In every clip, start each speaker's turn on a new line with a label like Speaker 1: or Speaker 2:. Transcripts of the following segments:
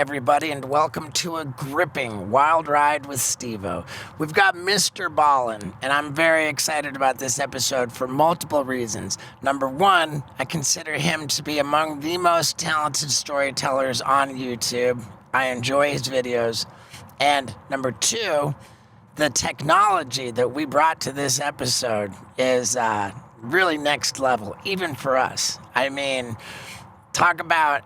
Speaker 1: everybody, and welcome to a gripping wild ride with Steve-O. We've got MrBallen, and I'm very excited about this episode for multiple reasons. Number one, I consider him to be among the most talented storytellers on YouTube. I enjoy his videos. And number two, the technology that we brought to this episode is really next level, even for us. I mean, talk about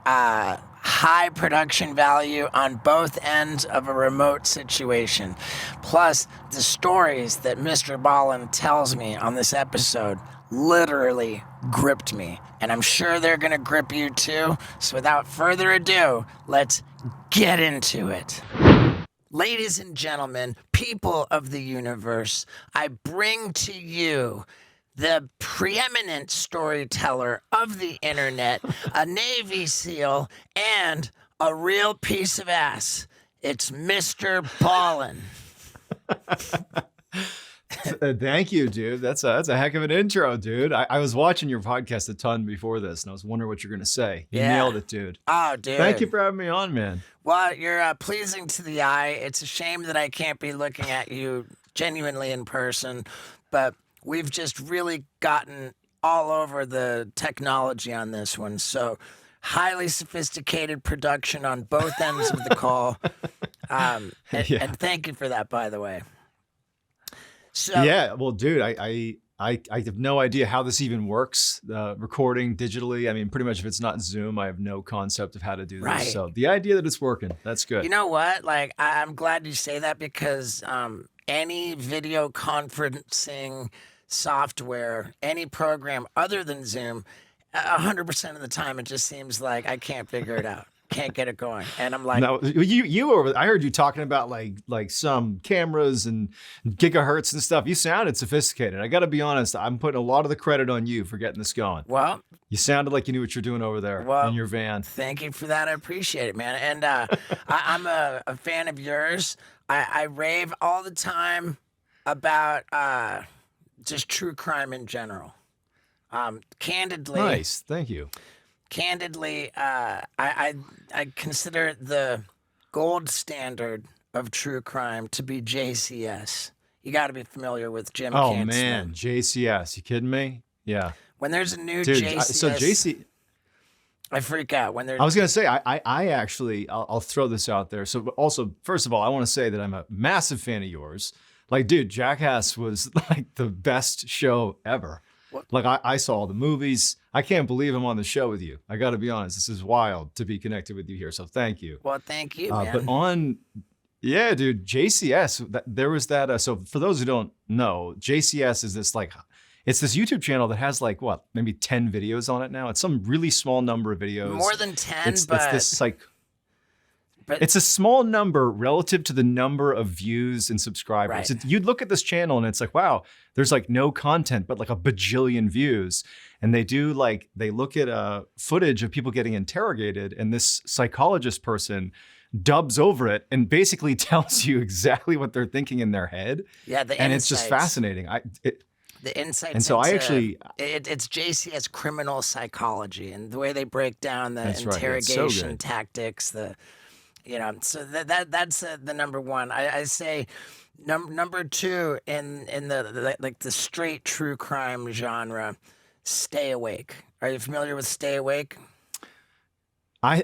Speaker 1: high production value on both ends of a remote situation. Plus, the stories that MrBallen tells me on this episode literally gripped me. And I'm sure they're going to grip you too. So without further ado, let's get into it. Ladies and gentlemen, people of the universe, I bring to you the preeminent storyteller of the internet, a Navy SEAL, and a real piece of ass. It's MrBallen.
Speaker 2: Thank you, dude. That's a heck of an intro, dude. I was watching your podcast a ton before this, and I was wondering what you're going to say. You nailed it, dude.
Speaker 1: Oh, dude.
Speaker 2: Thank you for having me on, man.
Speaker 1: Well, you're pleasing to the eye. It's a shame that I can't be looking at you genuinely in person, but we've just really gotten all over the technology on this one. So highly sophisticated production on both ends of the call. And thank you for that, by the way. So,
Speaker 2: yeah, well, dude, I have no idea how this even works, recording digitally. I mean, pretty much if it's not Zoom, I have no concept of how to do this.
Speaker 1: Right.
Speaker 2: So the idea that it's working, that's good.
Speaker 1: You know what? Like, I'm glad you say that because any video conferencing software, any program other than Zoom, 100% of the time, it just seems like I can't figure it out. Can't get it going. And I'm like,
Speaker 2: no, I heard you talking about like some cameras and gigahertz and stuff. You sounded sophisticated. I got to be honest. I'm putting a lot of the credit on you for getting this going.
Speaker 1: Well,
Speaker 2: you sounded like you knew what you're doing over there in your van.
Speaker 1: Thank you for that. I appreciate it, man. And I'm a fan of yours. I rave all the time about just true crime in general. Candidly.
Speaker 2: Nice. Thank you.
Speaker 1: Candidly, I consider the gold standard of true crime to be JCS. You got to be familiar with Jim Cantzman.
Speaker 2: Oh, man. JCS. You kidding me? Yeah.
Speaker 1: When there's a new
Speaker 2: Dude,
Speaker 1: JCS... I freak out when there's...
Speaker 2: I was going to say, I actually, I'll throw this out there. So also, first of all, I want to say that I'm a massive fan of yours. Like, dude, Jackass was like the best show ever. What? Like, I saw all the movies. I can't believe I'm on the show with you. I got to be honest. This is wild to be connected with you here. So thank you.
Speaker 1: Well, thank you, man.
Speaker 2: But yeah, dude, JCS, there was that. So for those who don't know, JCS is this it's this YouTube channel that has maybe 10 videos on it now. It's some really small number of videos.
Speaker 1: More than 10,
Speaker 2: but it's a small number relative to the number of views and subscribers.
Speaker 1: Right.
Speaker 2: You'd look at this channel and it's like, wow, there's no content, but a bajillion views. And they look at footage of people getting interrogated, and this psychologist person dubs over it and basically tells you exactly what they're thinking in their head.
Speaker 1: Yeah,
Speaker 2: it's just fascinating.
Speaker 1: The insights.
Speaker 2: And so
Speaker 1: it's JCS criminal psychology and the way they break down the interrogation tactics. So that's the number one. I say number two in the straight true crime genre. Stay Awake. Are you familiar with Stay Awake?
Speaker 2: I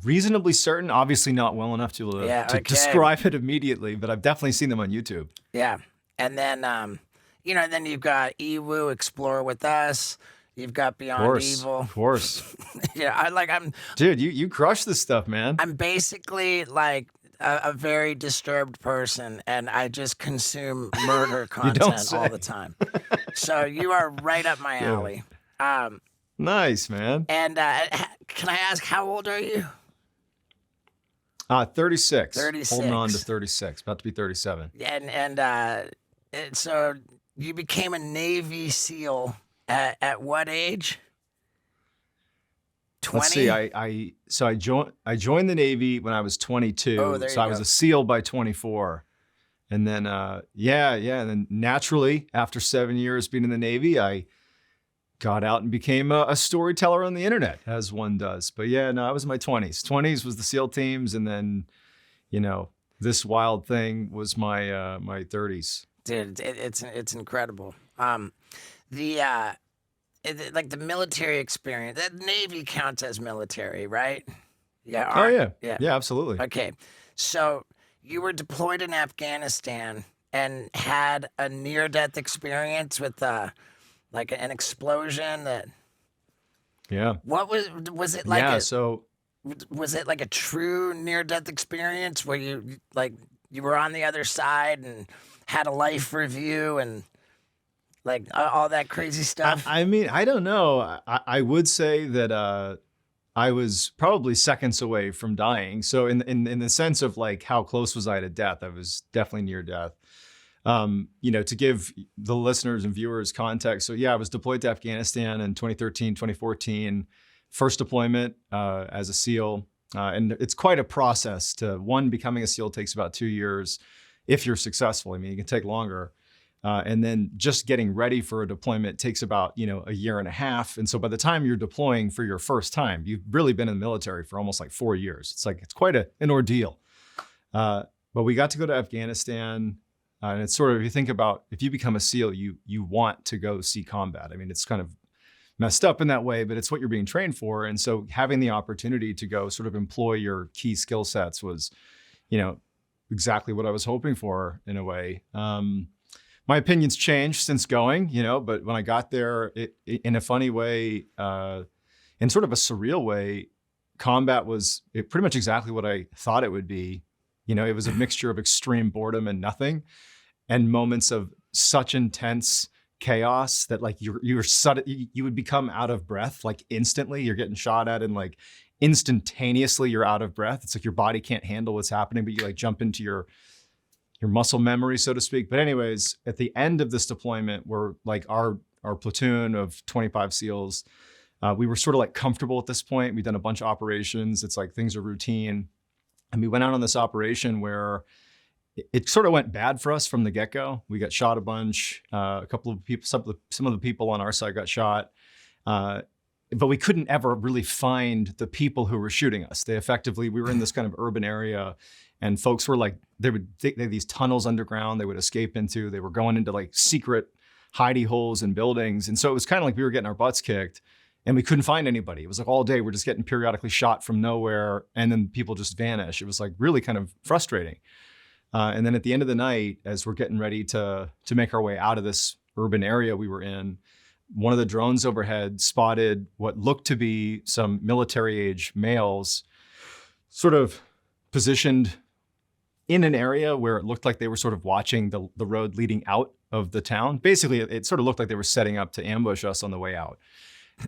Speaker 2: reasonably certain. Obviously not well enough to describe it immediately, but I've definitely seen them on YouTube.
Speaker 1: Yeah, and then then you've got Ewu, Explore with Us. You've got Beyond Evil.
Speaker 2: Of course.
Speaker 1: Dude,
Speaker 2: you crush this stuff, man.
Speaker 1: I'm basically like a very disturbed person, and I just consume murder content all the time. So you are right up my alley.
Speaker 2: Nice, man.
Speaker 1: And can I ask, how old are you?
Speaker 2: 36.
Speaker 1: 36.
Speaker 2: Holding on to 36. About to be 37.
Speaker 1: And so you became a Navy SEAL at what age? 20?
Speaker 2: Let's see. I joined the Navy when I was 22. I was a SEAL by 24. And then and then naturally after 7 years being in the Navy, I got out and became a storyteller on the internet, as one does. But yeah, no, I was in my 20s. 20s was the SEAL teams, and then, this wild thing was my my 30s.
Speaker 1: Dude, it's incredible. The like the military experience, that Navy counts as military, right? Yeah.
Speaker 2: Oh yeah. Yeah, absolutely.
Speaker 1: Okay. So you were deployed in Afghanistan and had a near-death experience with like an explosion that.
Speaker 2: Yeah.
Speaker 1: What was it like?
Speaker 2: Yeah. So
Speaker 1: was it like a true near-death experience where you were on the other side and had a life review and like all that crazy stuff?
Speaker 2: I mean, I don't know. I would say that I was probably seconds away from dying. So in the sense of like how close was I to death, I was definitely near death. To give the listeners and viewers context. So yeah, I was deployed to Afghanistan in 2013, 2014, first deployment as a SEAL. And it's quite a process becoming a SEAL takes about 2 years if you're successful. I mean, it can take longer. And then just getting ready for a deployment takes about, a year and a half. And so by the time you're deploying for your first time, you've really been in the military for almost like 4 years. It's quite an ordeal. But we got to go to Afghanistan. And it's sort of, if you think about, if you become a SEAL, you want to go see combat. I mean, it's kind of messed up in that way, but it's what you're being trained for. And so having the opportunity to go sort of employ your key skill sets was, exactly what I was hoping for in a way. My opinions changed since going, but when I got there, it in a funny way, in sort of a surreal way, combat was pretty much exactly what I thought it would be. It was a mixture of extreme boredom and nothing, and moments of such intense chaos that like you would become out of breath like instantly. You're getting shot at and like instantaneously you're out of breath. It's like your body can't handle what's happening, but you like jump into your muscle memory, so to speak. But anyways, at the end of this deployment, we're like our platoon of 25 SEALs, we were sort of like comfortable at this point. We've done a bunch of operations. It's like things are routine. And we went out on this operation where it sort of went bad for us from the get-go. We got shot a bunch. A couple of people, some of the people on our side got shot. But we couldn't ever really find the people who were shooting us. We were in this kind of urban area, and folks were like, they had these tunnels underground they would escape into. They were going into like secret hidey holes in buildings. And so it was kind of like we were getting our butts kicked and we couldn't find anybody. It was like all day we're just getting periodically shot from nowhere, and then people just vanish. It was like really kind of frustrating. And then at the end of the night, as we're getting ready to make our way out of this urban area we were in, one of the drones overhead spotted what looked to be some military-age males sort of positioned in an area where it looked like they were sort of watching the road leading out of the town. Basically, it sort of looked like they were setting up to ambush us on the way out.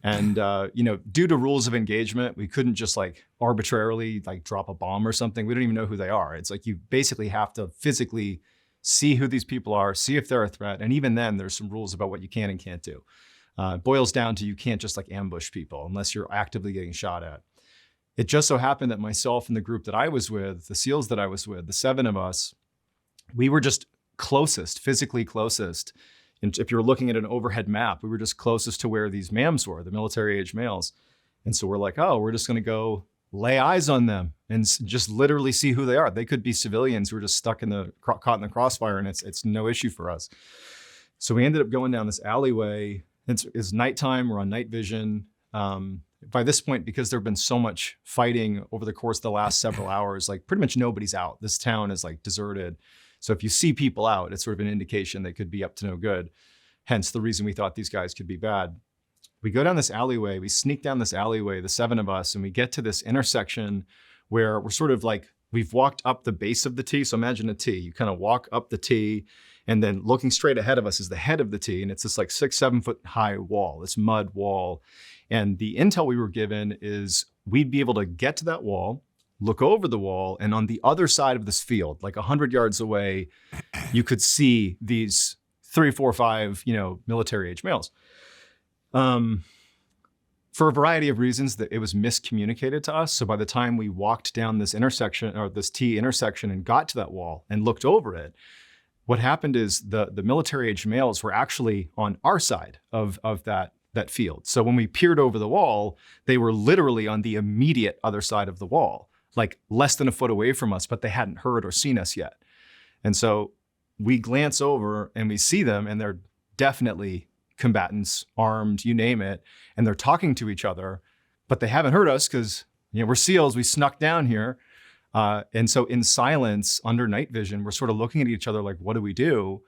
Speaker 2: And, due to rules of engagement, we couldn't just like arbitrarily like drop a bomb or something. We don't even know who they are. It's like you basically have to physically see who these people are, see if they're a threat. And even then, there's some rules about what you can and can't do. It boils down to you can't just like ambush people unless you're actively getting shot at. It just so happened that myself and the group that I was with, the SEALs that I was with, the 7 of us, we were just physically closest. And if you're looking at an overhead map, we were just closest to where these MAMs were, the military-age males. And so we're like, oh, we're just going to go lay eyes on them and just literally see who they are. They could be civilians who are just caught in the crossfire, and it's no issue for us. So we ended up going down this alleyway. It's nighttime. We're on night vision. By this point, because there've been so much fighting over the course of the last several hours, like pretty much nobody's out. This town is like deserted. So if you see people out, it's sort of an indication they could be up to no good. Hence the reason we thought these guys could be bad. We go down this alleyway, we sneak down this alleyway, the 7 of us, and we get to this intersection where we're sort of like, we've walked up the base of the T. So imagine a T, you kind of walk up the T, and then looking straight ahead of us is the head of the T. And it's this like 6-7 foot high wall, this mud wall. And the intel we were given is we'd be able to get to that wall, look over the wall, and on the other side of this field, like 100 yards away, you could see these 3, 4, 5, military-age males. For a variety of reasons, that it was miscommunicated to us. So by the time we walked down this intersection or this T intersection and got to that wall and looked over it, what happened is the military-age males were actually on our side of that that field. So when we peered over the wall, they were literally on the immediate other side of the wall, like less than a foot away from us, but they hadn't heard or seen us yet. And so we glance over and we see them, and they're definitely combatants, armed, you name it, and they're talking to each other, but they haven't heard us because we're SEALs, we snuck down here. And so in silence, under night vision, we're sort of looking at each other like, what do we do?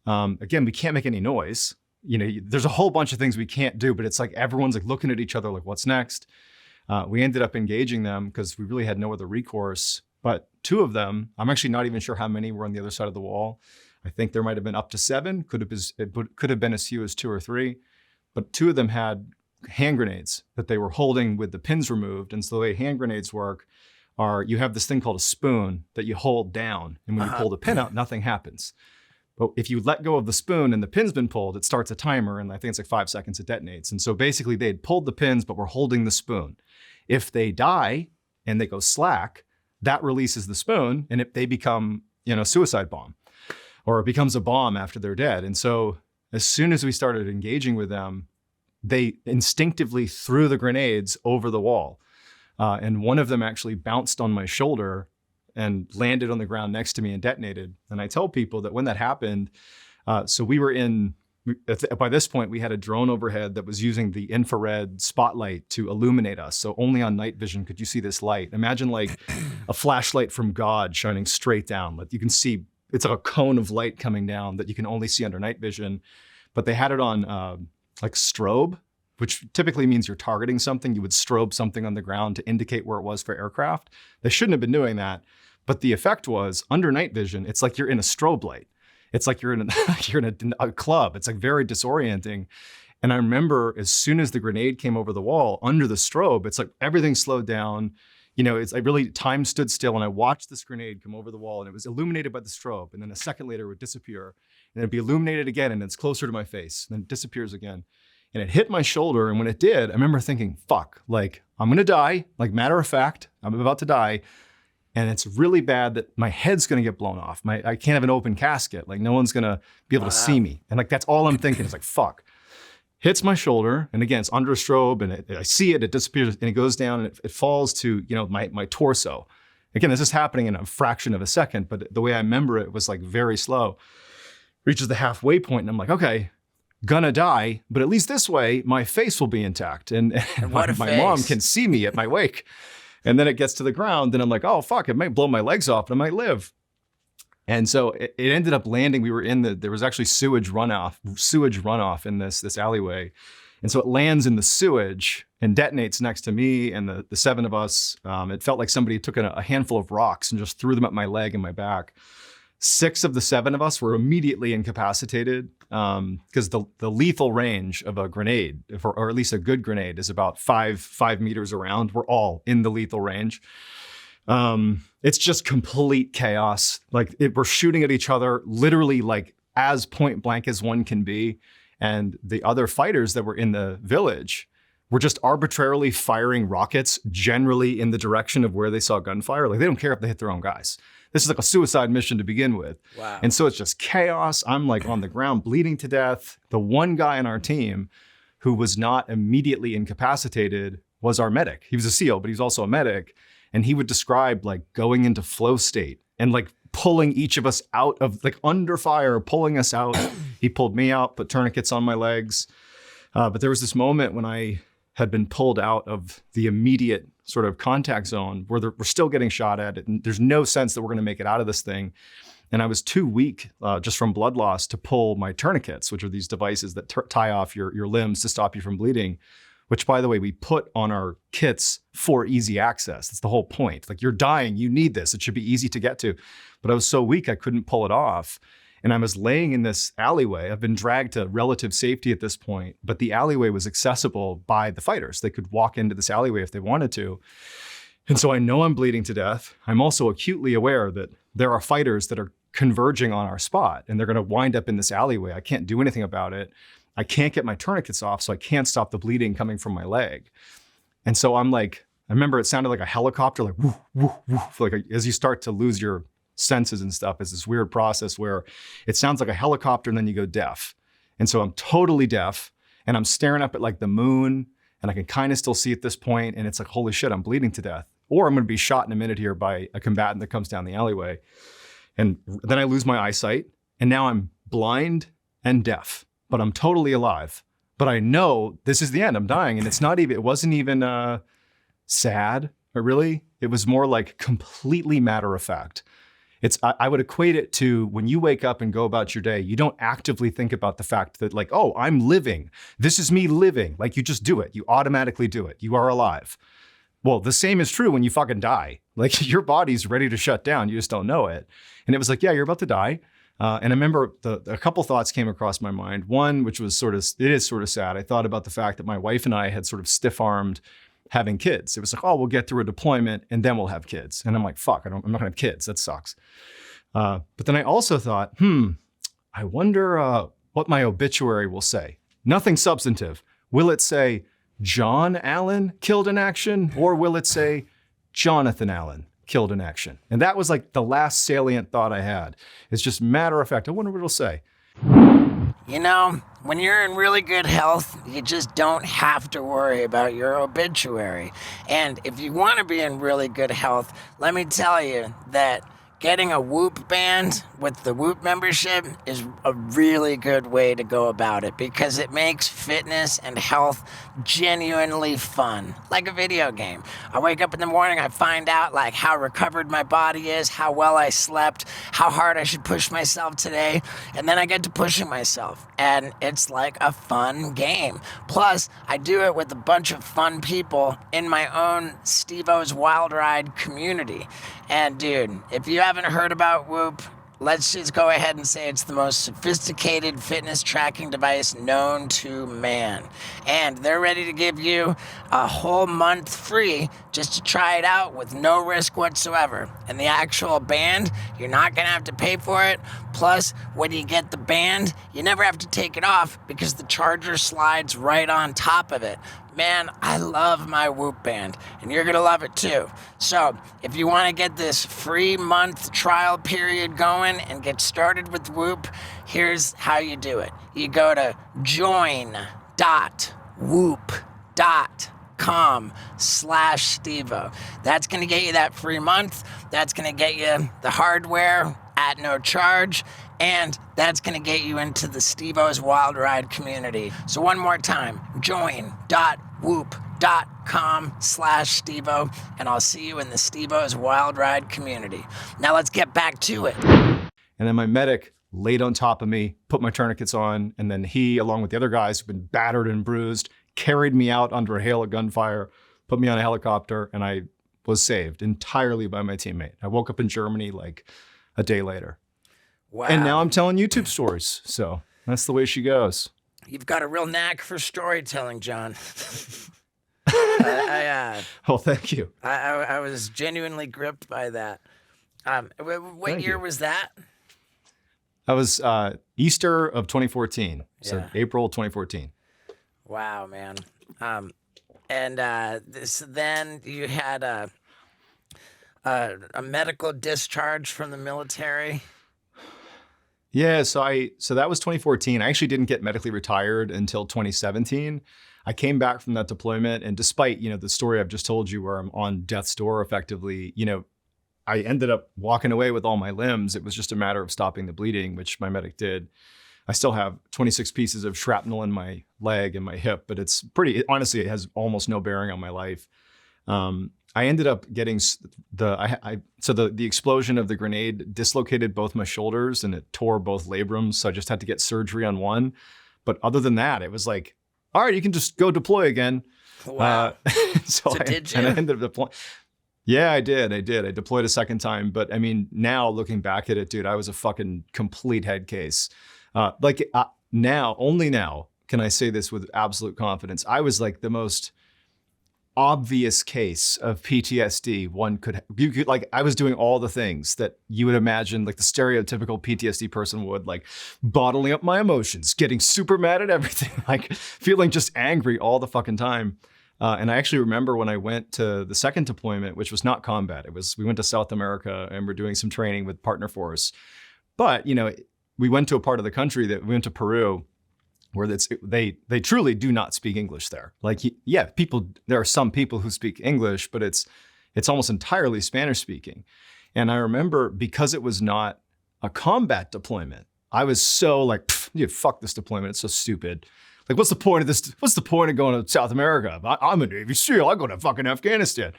Speaker 2: Again, we can't make any noise. There's a whole bunch of things we can't do, but it's like everyone's like looking at each other like, what's next? We ended up engaging them because we really had no other recourse. But two of them, I'm actually not even sure how many were on the other side of the wall. I think there might have been up to 7. Could have been as few as 2 or 3. But 2 of them had hand grenades that they were holding with the pins removed. And so the way hand grenades work are you have this thing called a spoon that you hold down. And when you pull the pin out, nothing happens. But if you let go of the spoon and the pin's been pulled, it starts a timer. And I think it's like 5 seconds, it detonates. And so basically they had pulled the pins, but were holding the spoon. If they die and they go slack, that releases the spoon. And if they become, a suicide bomb, or it becomes a bomb after they're dead. And so as soon as we started engaging with them, they instinctively threw the grenades over the wall. And one of them actually bounced on my shoulder and landed on the ground next to me and detonated. And I tell people that when that happened, so by this point, we had a drone overhead that was using the infrared spotlight to illuminate us. So only on night vision could you see this light. Imagine like a flashlight from God shining straight down. Like you can see, it's like a cone of light coming down that you can only see under night vision. But they had it on like strobe, which typically means you're targeting something. You would strobe something on the ground to indicate where it was for aircraft. They shouldn't have been doing that. But the effect was under night vision, it's like you're in a strobe light. It's like you're in a club. It's like very disorienting. And I remember as soon as the grenade came over the wall under the strobe, it's like everything slowed down. It's like really time stood still, and I watched this grenade come over the wall, and it was illuminated by the strobe. And then a second later it would disappear, and it'd be illuminated again, and it's closer to my face, and then it disappears again. And it hit my shoulder. And when it did, I remember thinking, fuck, like I'm going to die. Like matter of fact, I'm about to die. And it's really bad that my head's going to get blown off. I can't have an open casket. Like no one's going to be able to see me. And like, that's all I'm thinking. It's like, fuck. Hits my shoulder. And again, it's under a strobe, and I see it, it disappears, and it goes down, and it falls to, my torso. Again, this is happening in a fraction of a second, but the way I remember it was like very slow. Reaches the halfway point, and I'm like, okay, gonna die, but at least this way, my face will be intact. And my mom can see me at my wake. And then it gets to the ground, and I'm like, oh, fuck, it might blow my legs off, and I might live. And so it ended up landing. We were there was actually sewage runoff in this alleyway. And so it lands in the sewage and detonates next to me and the 7 of us. It felt like somebody took a handful of rocks and just threw them at my leg and my back. 6 of the 7 of us were immediately incapacitated because the lethal range of a grenade, or at least a good grenade, is about 5 meters around. We're all in the lethal range. It's just complete chaos. Like we're shooting at each other, literally like as point blank as one can be. And the other fighters that were in the village were just arbitrarily firing rockets generally in the direction of where they saw gunfire. Like they don't care if they hit their own guys. This is like a suicide mission to begin with.
Speaker 1: Wow.
Speaker 2: And so it's just chaos. I'm like on the ground bleeding to death. The one guy on our team who was not immediately incapacitated was our medic. He was a SEAL, but he's also a medic. And he would describe like going into flow state and like pulling each of us out of like under fire, pulling us out. He pulled me out, put tourniquets on my legs. But there was this moment when I had been pulled out of the immediate sort of contact zone where we're still getting shot at. And there's no sense that we're going to make it out of this thing. And I was too weak just from blood loss to pull my tourniquets, which are these devices that tie off your limbs to stop you from bleeding, which, by the way, we put on our kits for easy access. That's the whole point. Like you're dying, you need this. It should be easy to get to. But I was so weak, I couldn't pull it off. And I was laying in this alleyway. I've been dragged to relative safety at this point, but the alleyway was accessible by the fighters. They could walk into this alleyway if they wanted to. And so I know I'm bleeding to death. I'm also acutely aware that there are fighters that are converging on our spot, and they're going to wind up in this alleyway. I can't do anything about it. I can't get my tourniquets off, so I can't stop the bleeding coming from my leg. And so I'm like, I remember it sounded like a helicopter, like woof, woof, woof, like as you start to lose your senses and stuff. It's this weird process where it sounds like a helicopter and then you go deaf. And so I'm totally deaf. and I'm staring up at like the moon, and I can kind of still see at this point, and it's like, holy shit, I'm bleeding to death. Or I'm going to be shot in a minute here by a combatant that comes down the alleyway. And then I lose my eyesight, and now I'm blind and deaf, but I'm totally alive. But I know this is the end. I'm dying, and it wasn't even sad, or really. It was more like completely matter of fact. I would equate it to when you wake up and go about your day, you don't actively think about the fact that like, oh, I'm living. This is me living. Like you just do it. You automatically do it. You are alive. Well, the same is true when you fucking die. Like your body's ready to shut down. You just don't know it. And it was like, yeah, you're about to die. And I remember a couple thoughts came across my mind. One, which was it is sort of sad. I thought about the fact that my wife and I had sort of stiff-armed having kids. It was like, oh, we'll get through a deployment and then we'll have kids. And I'm like, fuck, I'm not gonna have kids. That sucks. But then I also thought, I wonder what my obituary will say. Nothing substantive. Will it say John Allen killed in action, or will it say Jonathan Allen killed in action? And that was like the last salient thought I had. It's just matter of fact. I wonder what it'll say.
Speaker 1: You know, when you're in really good health, you just don't have to worry about your obituary. And if you want to be in really good health, let me tell you that getting a Whoop band with the Whoop membership is a really good way to go about it because it makes fitness and health genuinely fun, like a video game. I wake up in the morning, I find out like how recovered my body is, how well I slept, how hard I should push myself today, and then I get to pushing myself, and it's like a fun game. Plus, I do it with a bunch of fun people in my own Steve-O's Wild Ride community. And dude, if you haven't heard about Whoop, let's just go ahead and say it's the most sophisticated fitness tracking device known to man. And they're ready to give you a whole month free just to try it out with no risk whatsoever. And the actual band, you're not gonna have to pay for it. Plus, when you get the band, you never have to take it off because the charger slides right on top of it. Man, I love my Whoop band, and you're gonna love it too. So, if you wanna get this free month trial period going and get started with Whoop, here's how you do it. You go to join.whoop.com/Stevo. That's gonna get you that free month. That's gonna get you the hardware at no charge, and that's going to get you into the Steve-O's Wild Ride community. So one more time, join.whoop.com/Stevo, and I'll see you in the Steve-O's Wild Ride community. Now let's get back to it.
Speaker 2: And then my medic laid on top of me, put my tourniquets on, and then he, along with the other guys who've been battered and bruised, carried me out under a hail of gunfire, put me on a helicopter, and I was saved entirely by my teammate. I woke up in Germany like a day later.
Speaker 1: Wow.
Speaker 2: And now I'm telling YouTube stories. So that's the way she goes.
Speaker 1: You've got a real knack for storytelling, John.
Speaker 2: Well, thank you.
Speaker 1: I was genuinely gripped by that. What year was that?
Speaker 2: That was Easter of 2014. So
Speaker 1: Yeah.
Speaker 2: April 2014.
Speaker 1: Wow, man. Then you had a medical discharge from the military.
Speaker 2: Yeah, so that was 2014. I actually didn't get medically retired until 2017. I came back from that deployment, and despite, the story I've just told you where I'm on death's door effectively, I ended up walking away with all my limbs. It was just a matter of stopping the bleeding, which my medic did. I still have 26 pieces of shrapnel in my leg and my hip, but honestly, it has almost no bearing on my life. I ended up getting the explosion of the grenade dislocated both my shoulders and it tore both labrums. So I just had to get surgery on one. But other than that, it was like, all right, you can just go deploy again.
Speaker 1: Wow. Did you?
Speaker 2: And I ended up deploying. Yeah, I did. I deployed a second time. But I mean, now looking back at it, dude, I was a fucking complete head case. Only now can I say this with absolute confidence. I was like the most obvious case of PTSD I was doing all the things that you would imagine like the stereotypical PTSD person would, like bottling up my emotions, getting super mad at everything, like feeling just angry all the fucking time. And I actually remember when I went to the second deployment, which was not combat. We went to South America and we're doing some training with Partner Force. But, we went to a part of the country we went to Peru, where they truly do not speak English there. Like, yeah, there are some people who speak English, but it's almost entirely Spanish speaking. And I remember, because it was not a combat deployment, I was so like, fuck this deployment. It's so stupid. Like, what's the point of this? What's the point of going to South America? I'm a Navy SEAL. I go to fucking Afghanistan.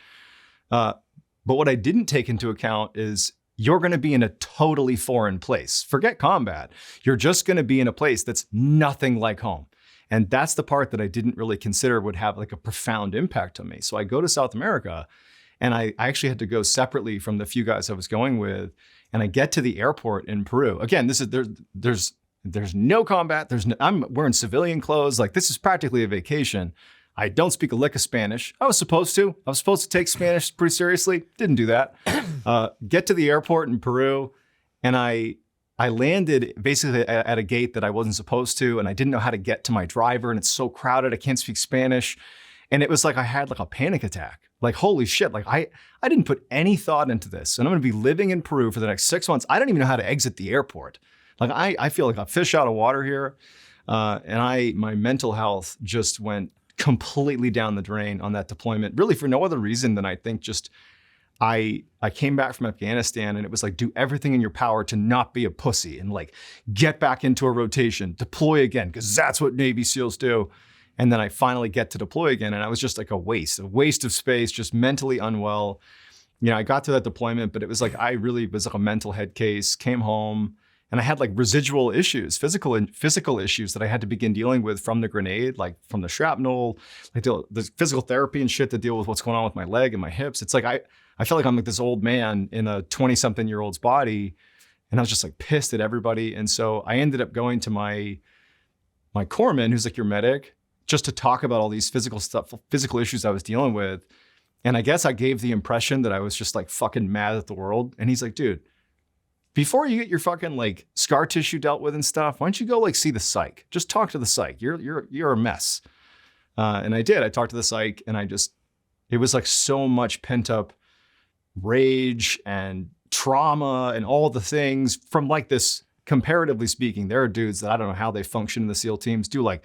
Speaker 2: But what I didn't take into account is you're going to be in a totally foreign place. Forget combat. You're just going to be in a place that's nothing like home. And that's the part that I didn't really consider would have like a profound impact on me. So I go to South America, and I actually had to go separately from the few guys I was going with. And I get to the airport in Peru. Again, there's no combat. I'm wearing civilian clothes. Like, this is practically a vacation. I don't speak a lick of Spanish. I was supposed to. I was supposed to take Spanish pretty seriously. Didn't do that. Get to the airport in Peru, and I landed basically at a gate that I wasn't supposed to, and I didn't know how to get to my driver, and it's so crowded. I can't speak Spanish. And it was like I had like a panic attack. Like, holy shit, like I didn't put any thought into this. And I'm gonna be living in Peru for the next 6 months. I don't even know how to exit the airport. Like, I feel like a fish out of water here. And my mental health just went completely down the drain on that deployment, really for no other reason than I think just I came back from Afghanistan, and it was like, do everything in your power to not be a pussy and like get back into a rotation, deploy again, because that's what Navy SEALs do. And then I finally get to deploy again, and I was just like a waste of space, just mentally unwell. I got to that deployment, but it was like I really was like a mental head case, came home, and I had like residual issues, physical issues that I had to begin dealing with from the grenade, like from the shrapnel, like the physical therapy and shit to deal with what's going on with my leg and my hips. It's like I felt like I'm like this old man in a 20-something-year-old's body, and I was just like pissed at everybody. And so I ended up going to my corpsman, who's like your medic, just to talk about all these physical issues I was dealing with. And I guess I gave the impression that I was just like fucking mad at the world. And he's like, dude, before you get your fucking like scar tissue dealt with and stuff, why don't you go like see the psych? Just talk to the psych. You're a mess. And I did. I talked to the psych, and it was like so much pent up rage and trauma and all the things from like this, comparatively speaking. There are dudes that I don't know how they function in the SEAL teams, do like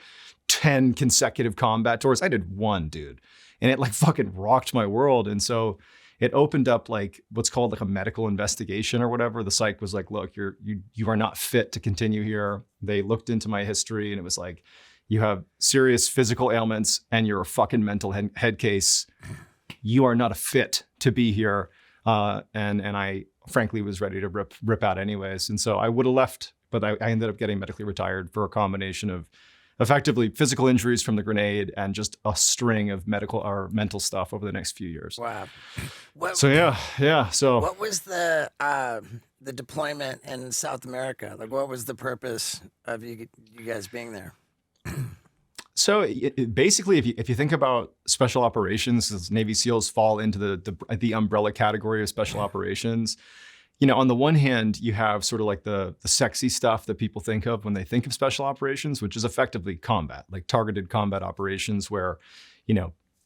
Speaker 2: 10 consecutive combat tours. I did one, dude. And it like fucking rocked my world. And so it opened up like what's called like a medical investigation or whatever. The psych was like, look, you are not fit to continue here. They looked into my history, and it was like, you have serious physical ailments and you're a fucking mental head case. You are not a fit to be here. And I frankly was ready to rip out anyways. And so I would have left, but I ended up getting medically retired for a combination of effectively physical injuries from the grenade and just a string of medical or mental stuff over the next few years.
Speaker 1: Wow.
Speaker 2: So yeah. So
Speaker 1: what was the deployment in South America? Like, what was the purpose of you guys being there?
Speaker 2: So basically, if you think about special operations, Navy SEALs fall into the umbrella category of special operations. On the one hand, you have sort of like the sexy stuff that people think of when they think of special operations, which is effectively combat, like targeted combat operations where,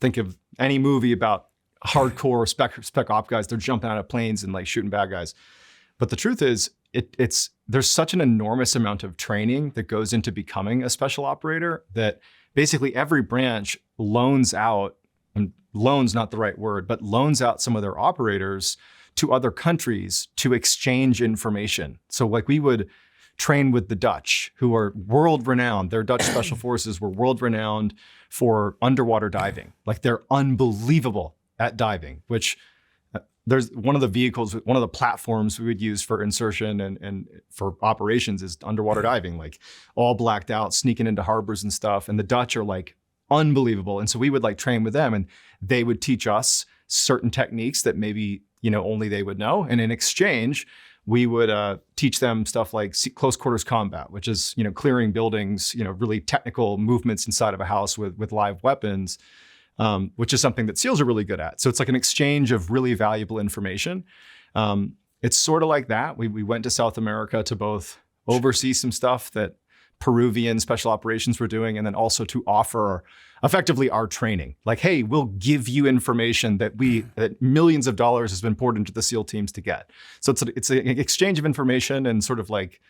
Speaker 2: think of any movie about hardcore spec op guys, they're jumping out of planes and like shooting bad guys. But the truth is, there's such an enormous amount of training that goes into becoming a special operator that basically every branch loans out, and loans not the right word, but loans out some of their operators to other countries to exchange information. So like we would train with the Dutch, who are world renowned. Their Dutch special forces were world renowned for underwater diving. Like they're unbelievable at diving, which there's one of the vehicles, one of the platforms we would use for insertion and for operations is underwater diving, like all blacked out, sneaking into harbors and stuff. And the Dutch are like unbelievable. And so we would like train with them, and they would teach us certain techniques that maybe, only they would know. And in exchange, we would teach them stuff like close quarters combat, which is, clearing buildings, really technical movements inside of a house with live weapons. Which is something that SEALs are really good at. So it's like an exchange of really valuable information. It's sort of like that. We went to South America to both oversee some stuff that Peruvian special operations were doing, and then also to offer effectively our training. Like, hey, we'll give you information that millions of dollars has been poured into the SEAL teams to get. So it's an exchange of information and sort of like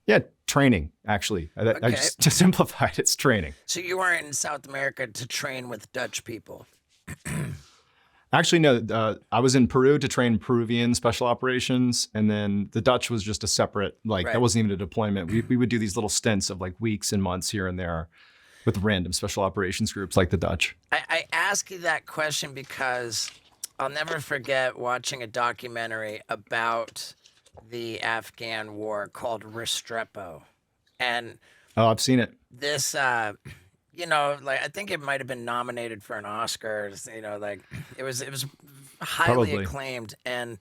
Speaker 2: Yeah, training, actually. I just, to simplify it, it's training.
Speaker 1: So you were in South America to train with Dutch people.
Speaker 2: Actually, no, I was in Peru to train Peruvian special operations. And then the Dutch was just a separate, like,
Speaker 1: Right.
Speaker 2: that wasn't even a deployment. We would do these little stints of like weeks and months here and there with random special operations groups like the Dutch.
Speaker 1: I ask you that question because I'll never forget watching a documentary about the Afghan war called Restrepo. And
Speaker 2: Oh, I've seen it.
Speaker 1: this, like I think it might have been nominated for an Oscar. Like it was highly
Speaker 2: Probably.
Speaker 1: acclaimed. And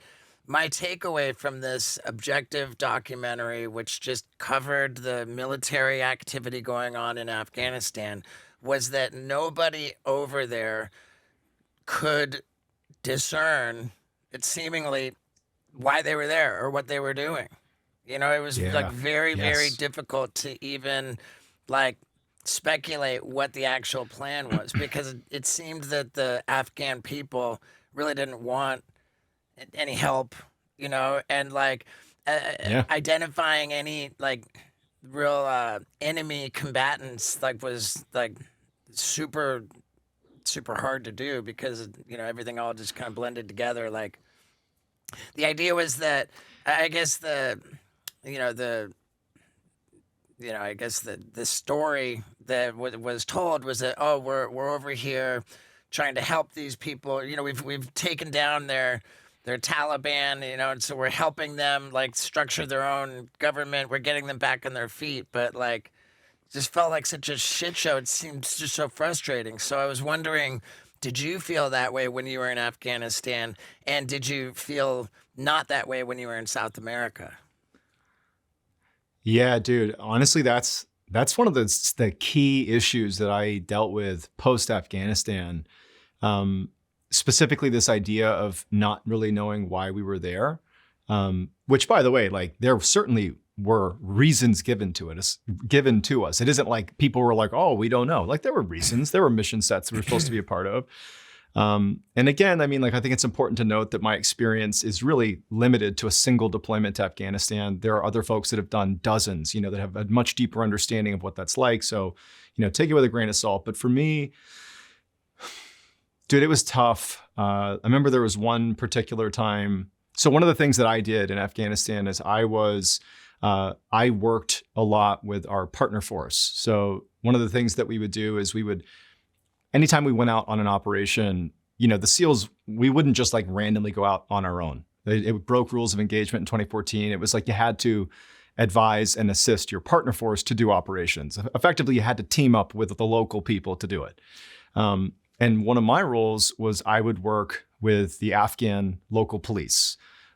Speaker 1: my takeaway from this objective documentary, which just covered the military activity going on in Afghanistan, was that nobody over there could discern, it seemingly, why they were there or what they were doing. It was
Speaker 2: Yeah.
Speaker 1: like very, very
Speaker 2: Yes.
Speaker 1: difficult to even like speculate what the actual plan was because it seemed that the Afghan people really didn't want any help, and like
Speaker 2: Yeah.
Speaker 1: identifying any like real enemy combatants like was like super super hard to do because everything all just kind of blended together. Like the idea was that I guess the story that was told was that, oh, we're over here trying to help these people. We've taken down their Taliban, and so we're helping them like structure their own government. We're getting them back on their feet, but like it just felt like such a shit show. It seemed just so frustrating. So I was wondering, did you feel that way when you were in Afghanistan, and did you feel not that way when you were in South America?
Speaker 2: Yeah, dude. Honestly, that's one of the key issues that I dealt with post Afghanistan. Specifically, this idea of not really knowing why we were there. Which, by the way, like there certainly were reasons given to us. It isn't like people were like, "Oh, we don't know." Like there were reasons. There were mission sets that we were supposed to be a part of. And again, I mean, like, I think it's important to note that my experience is really limited to a single deployment to Afghanistan. There are other folks that have done dozens, that have a much deeper understanding of what that's like. So, take it with a grain of salt. But for me, dude, it was tough. I remember there was one particular time. So one of the things that I did in Afghanistan is I worked a lot with our partner force. So one of the things that we would do is anytime we went out on an operation, the SEALs, we wouldn't just like randomly go out on our own. It broke rules of engagement in 2014. It was like you had to advise and assist your partner force to do operations. Effectively, you had to team up with the local people to do it. And one of my roles was I would work with the Afghan local police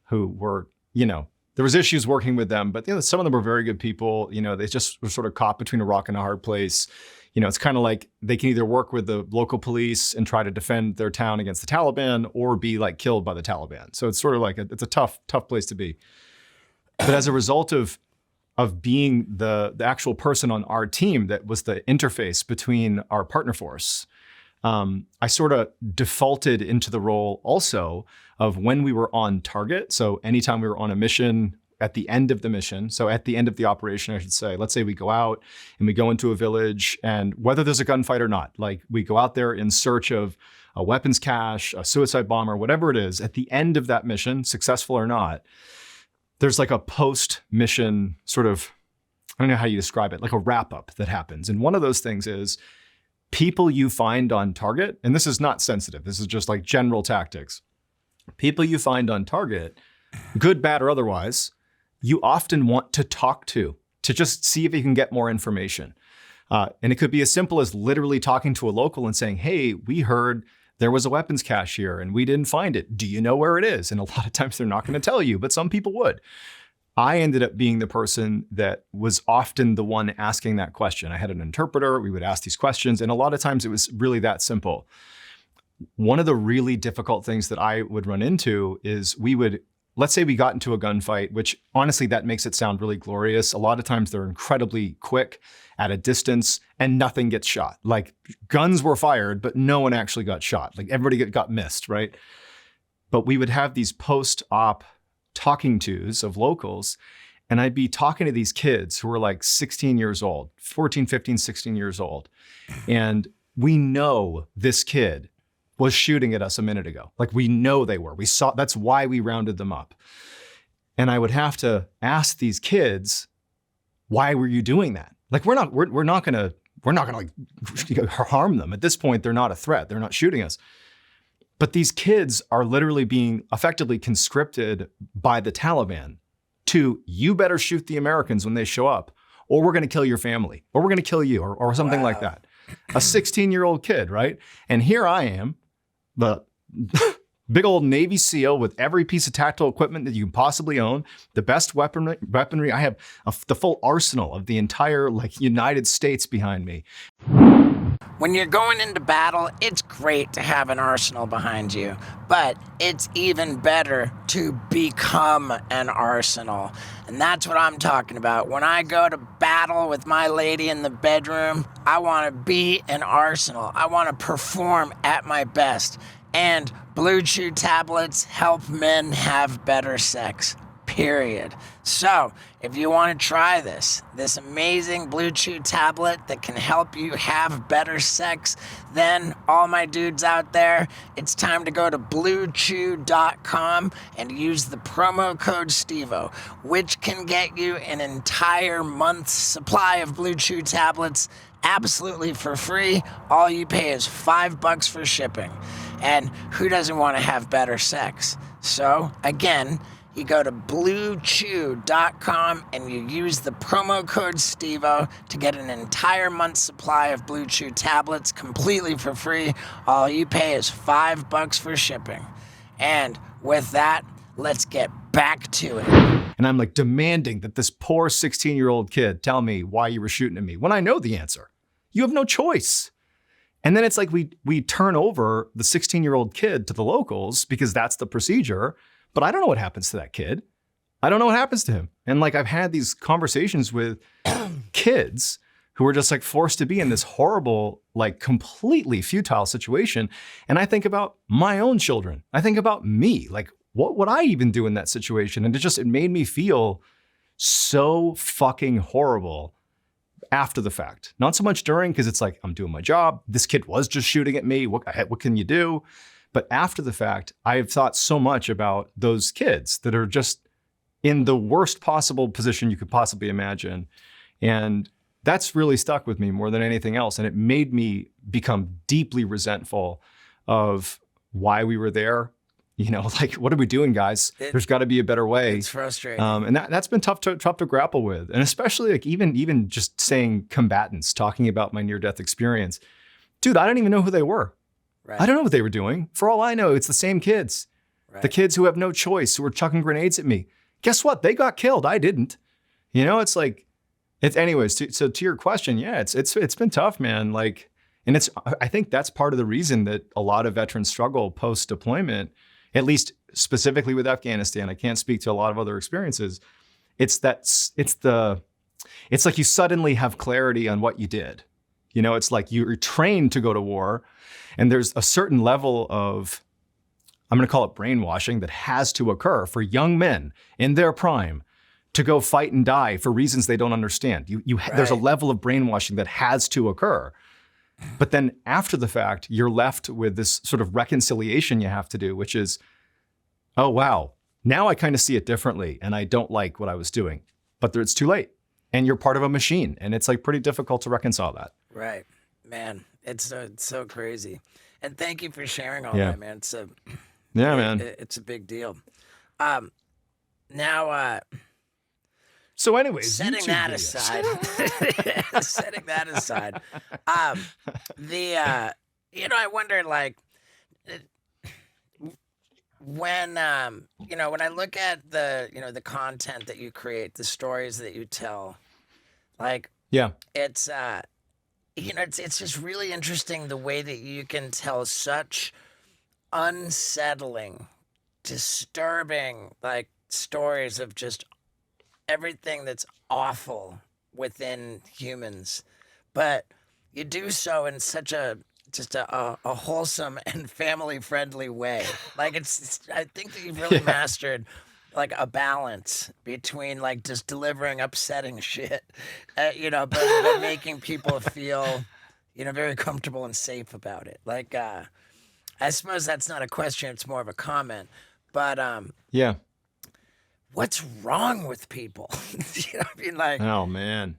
Speaker 2: who were, there was issues working with them, but some of them were very good people. They just were sort of caught between a rock and a hard place. It's kind of like they can either work with the local police and try to defend their town against the Taliban or be like killed by the Taliban. So it's sort of like it's a tough place to be. But as a result of being the actual person on our team that was the interface between our partner force, I sort of defaulted into the role also of when we were on target. So anytime we were on a mission, at the end of the mission, so at the end of the operation, I should say, let's say we go out and we go into a village, and whether there's a gunfight or not, like we go out there in search of a weapons cache, a suicide bomber, whatever it is, at the end of that mission, successful or not, there's like a post-mission sort of, I don't know how you describe it, like a wrap-up that happens. And one of those things is people you find on target, and this is not sensitive, this is just like general tactics. People you find on target, good, bad, or otherwise, you often want to talk to just see if you can get more information. And it could be as simple as literally talking to a local and saying, hey, we heard there was a weapons cache here and we didn't find it. Do you know where it is? And a lot of times they're not going to tell you, but some people would. I ended up being the person that was often the one asking that question. I had an interpreter, we would ask these questions, and a lot of times it was really that simple. One of the really difficult things that I would run into is let's say we got into a gunfight, which honestly, that makes it sound really glorious. A lot of times they're incredibly quick at a distance and nothing gets shot. Like guns were fired, but no one actually got shot. Like everybody got missed, right? But we would have these post-op talking tos of locals, and I'd be talking to these kids who were like 16 years old, 14, 15, 16 years old. And we know this kid was shooting at us a minute ago. Like we know they were. We saw, that's why we rounded them up. And I would have to ask these kids, why were you doing that? Like we're not gonna like harm them. At this point, they're not a threat. They're not shooting us. But these kids are literally being effectively conscripted by the Taliban to, you better shoot the Americans when they show up, or we're gonna kill your family, or we're gonna kill you, or something like that. A 16-year-old kid, right? And here I am, the big old Navy SEAL with every piece of tactical equipment that you can possibly own, the best weaponry. I have the full arsenal of the entire like United States behind me.
Speaker 1: When you're going into battle, it's great to have an arsenal behind you, but it's even better to become an arsenal. And that's what I'm talking about. When I go to battle with my lady in the bedroom, I want to be an arsenal. I want to perform at my best. And BlueChew tablets help men have better sex, period. So, if you want to try this amazing BlueChew tablet that can help you have better sex, then all my dudes out there, it's time to go to BlueChew.com and use the promo code STEVO, which can get you an entire month's supply of BlueChew tablets absolutely for free. All you pay is $5 for shipping. And who doesn't want to have better sex? So, again, you go to BlueChew.com and you use the promo code STEVO to get an entire month's supply of BlueChew tablets completely for free. All you pay is $5 for shipping. And with that, let's get back to it.
Speaker 2: And I'm like demanding that this poor 16-year-old kid tell me why you were shooting at me when I know the answer. You have no choice. And then it's like we turn over the 16-year-old kid to the locals because that's the procedure. But I don't know what happens to that kid. I don't know what happens to him. And like I've had these conversations with kids who are just like forced to be in this horrible, like completely futile situation. And I think about my own children. I think about me. Like, what would I even do in that situation? And it made me feel so fucking horrible after the fact. Not so much during, because it's like, I'm doing my job. This kid was just shooting at me. What can you do? But after the fact, I've thought so much about those kids that are just in the worst possible position you could possibly imagine. And that's really stuck with me more than anything else. And it made me become deeply resentful of why we were there. You know, like, what are we doing, guys? There's got to be a better way.
Speaker 1: It's frustrating.
Speaker 2: And that's been tough to grapple with. And especially like even just saying combatants, talking about my near-death experience. Dude, I don't even know who they were. Right. I don't know what they were doing. For all I know, it's the same kids. Right. The kids who have no choice, who were chucking grenades at me. Guess what? They got killed. I didn't. You know, it's like, anyways, so to your question, yeah, it's been tough, man. Like, and I think that's part of the reason that a lot of veterans struggle post-deployment, at least specifically with Afghanistan. I can't speak to a lot of other experiences. It's like you suddenly have clarity on what you did. You know, it's like you're trained to go to war, and there's a certain level of, I'm going to call it brainwashing, that has to occur for young men in their prime to go fight and die for reasons they don't understand. Right. There's a level of brainwashing that has to occur. But then after the fact, you're left with this sort of reconciliation you have to do, which is, oh, wow, now I kind of see it differently and I don't like what I was doing, but it's too late. And you're part of a machine, and it's like pretty difficult to reconcile that. Right,
Speaker 1: man. It's so crazy. And thank you for sharing all that, man.
Speaker 2: Man.
Speaker 1: It's a big deal.
Speaker 2: So anyways,
Speaker 1: setting that aside, I wonder, like, when I look at the content that you create, the stories that you tell, like, it's just really interesting the way that you can tell such unsettling, disturbing, like, stories of just everything that's awful within humans, but you do so in such a wholesome and family-friendly way. Like, I think that you've really mastered like a balance between like just delivering upsetting shit, but making people feel, very comfortable and safe about it. Like, I suppose that's not a question; it's more of a comment. But
Speaker 2: Yeah.
Speaker 1: what's wrong with people? I mean, like,
Speaker 2: Oh man.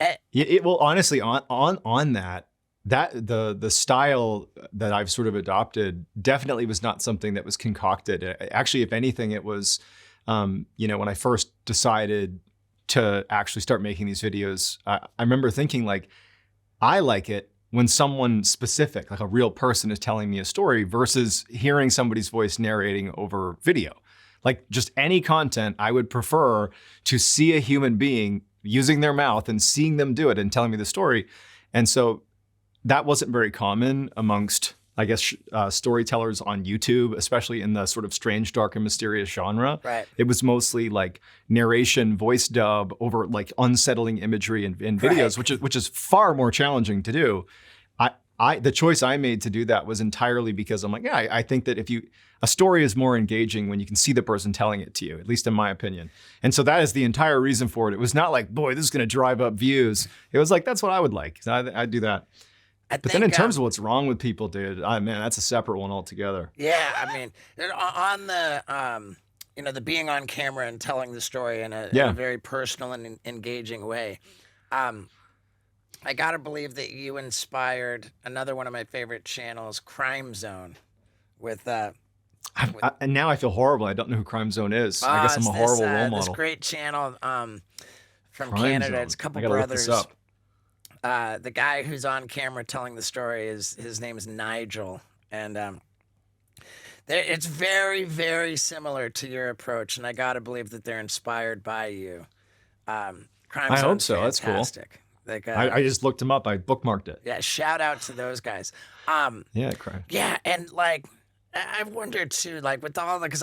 Speaker 1: eh,
Speaker 2: Yeah, well, honestly, on that, the style that I've sort of adopted definitely was not something that was concocted. Actually, if anything, it was, when I first decided to actually start making these videos, I remember thinking like, I like it when someone specific, like a real person, is telling me a story versus hearing somebody's voice narrating over video. Like just any content, I would prefer to see a human being using their mouth and seeing them do it and telling me the story. And so that wasn't very common amongst, I guess, storytellers on YouTube, especially in the sort of strange, dark, and mysterious genre.
Speaker 1: Right.
Speaker 2: It was mostly like narration, voice dub over like unsettling imagery in videos, which is far more challenging to do. The choice I made to do that was entirely because I'm like, yeah, I think that a story is more engaging when you can see the person telling it to you, at least in my opinion. And so that is the entire reason for it. It was not like, boy, this is going to drive up views. It was like, that's what I would like. So I'd do that. But then in terms of what's wrong with people, dude, man, that's a separate one altogether.
Speaker 1: Yeah, I mean, on the the being on camera and telling the story in a very personal and engaging way. I gotta believe that you inspired another one of my favorite channels, Crime Zone, with
Speaker 2: and now I feel horrible. I don't know who Crime Zone is. I guess I'm a horrible role model.
Speaker 1: This great channel from
Speaker 2: Crime
Speaker 1: Canada.
Speaker 2: Zone.
Speaker 1: It's a couple
Speaker 2: I gotta
Speaker 1: brothers.
Speaker 2: look this up.
Speaker 1: The guy who's on camera telling the story his name is Nigel, and it's very, very similar to your approach, and I gotta believe that they're inspired by you. Crime
Speaker 2: I hope so. That's cool.
Speaker 1: Like,
Speaker 2: I just looked him up. I bookmarked it.
Speaker 1: Yeah, shout out to those guys.
Speaker 2: Yeah, crime.
Speaker 1: Yeah, and like I wondered too, like with all the, because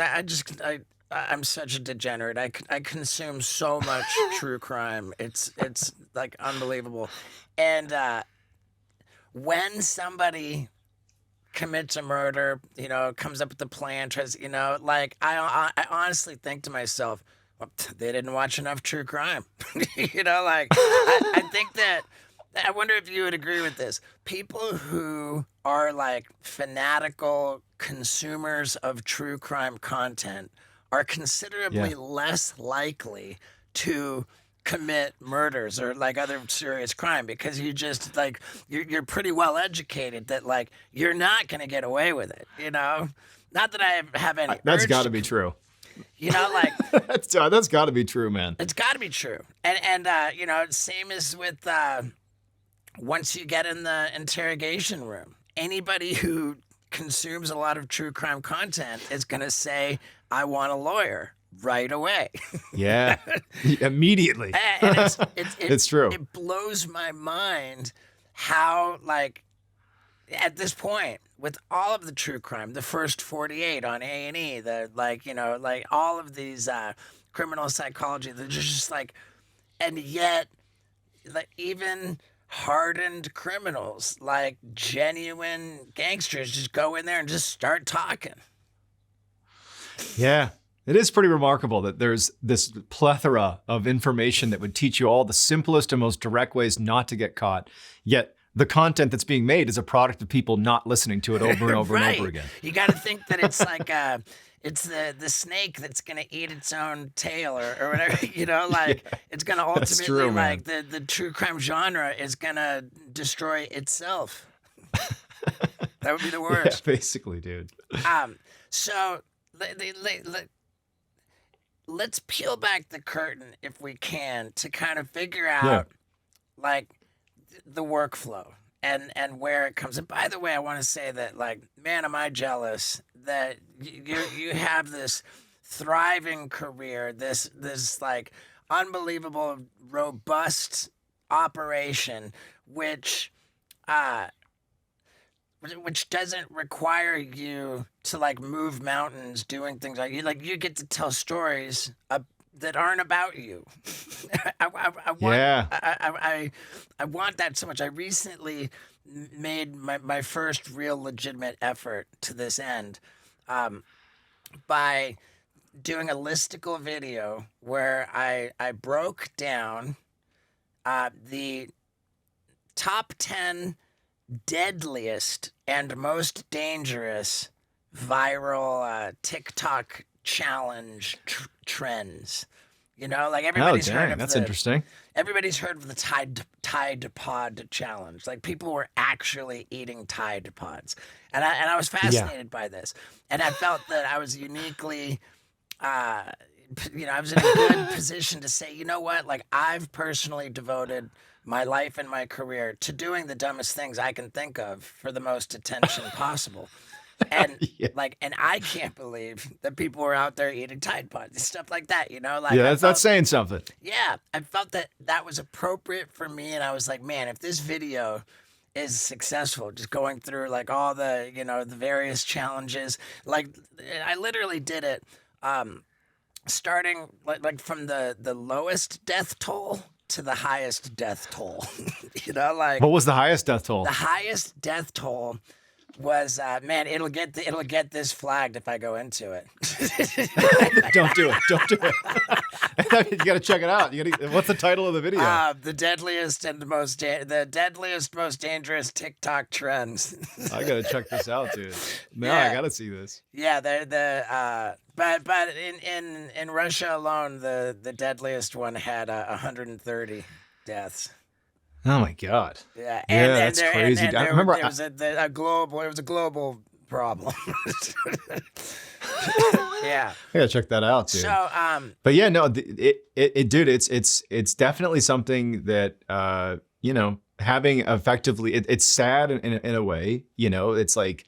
Speaker 1: I'm such a degenerate. I consume so much true crime. It's like unbelievable. And when somebody commits a murder, comes up with a plan, tries, like I honestly think to myself, well, they didn't watch enough true crime. I think that, I wonder if you would agree with this. People who are like fanatical consumers of true crime content are considerably less likely to commit murders or like other serious crime, because you just like you're pretty well educated that like you're not going to get away with it. Not that I have any.
Speaker 2: That's got to be true.
Speaker 1: Like
Speaker 2: that's got to be true, man.
Speaker 1: It's got to be true. And same as with once you get in the interrogation room, anybody who consumes a lot of true crime content is going to say, I want a lawyer right away.
Speaker 2: Yeah, immediately.
Speaker 1: And
Speaker 2: it's true.
Speaker 1: It blows my mind how, like, at this point, with all of the true crime, the first 48 on A&E, like all of these criminal psychology, they're just like, and yet, like even hardened criminals, like genuine gangsters, just go in there and just start talking.
Speaker 2: Yeah. It is pretty remarkable that there's this plethora of information that would teach you all the simplest and most direct ways not to get caught, yet the content that's being made is a product of people not listening to it over and over and over again.
Speaker 1: You got to think that it's like it's the snake that's going to eat its own tail or whatever, it's going to ultimately,
Speaker 2: true,
Speaker 1: like the true crime genre is going to destroy itself. That would be the worst.
Speaker 2: Yeah, basically, dude.
Speaker 1: So let's peel back the curtain if we can to kind of figure out like the workflow and where it comes. And by the way, I want to say that, like, man, am I jealous that you have this thriving career, this like unbelievable robust operation, which doesn't require you to like move mountains doing things like you get to tell stories that aren't about you. I want that so much. I recently made my first real legitimate effort to this end by doing a listicle video where I broke down the top 10 deadliest and most dangerous viral TikTok challenge trends. You know, like everybody's heard of
Speaker 2: that's interesting.
Speaker 1: Everybody's heard of the Tide Pod challenge. Like people were actually eating Tide Pods, and I was fascinated by this, and I felt that I was uniquely, I was in a good position to say, you know what, like I've personally devoted my life and my career to doing the dumbest things I can think of for the most attention possible. And and I can't believe that people were out there eating Tide Pods and stuff like that, you know? Like,
Speaker 2: yeah, that's saying something.
Speaker 1: Yeah, I felt that was appropriate for me, and I was like, man, if this video is successful, just going through like all the, the various challenges, like I literally did it, starting like from the lowest death toll to the highest death toll. Like
Speaker 2: what was the highest death toll?
Speaker 1: The highest death toll was man, it'll get this flagged if I go into it.
Speaker 2: Don't do it. You got to check it out. What's the title of the video?
Speaker 1: The deadliest and most dangerous TikTok trends.
Speaker 2: I got to check this out, dude. No,
Speaker 1: Yeah.
Speaker 2: I got to see this.
Speaker 1: Yeah, but in Russia alone, the deadliest one had 130 deaths.
Speaker 2: Oh my God.
Speaker 1: Yeah,
Speaker 2: That's crazy. I remember
Speaker 1: it was a global problem. Yeah,
Speaker 2: I gotta check that out, dude.
Speaker 1: So,
Speaker 2: but yeah, no, dude, it's definitely something that having effectively, it's sad in a way. It's like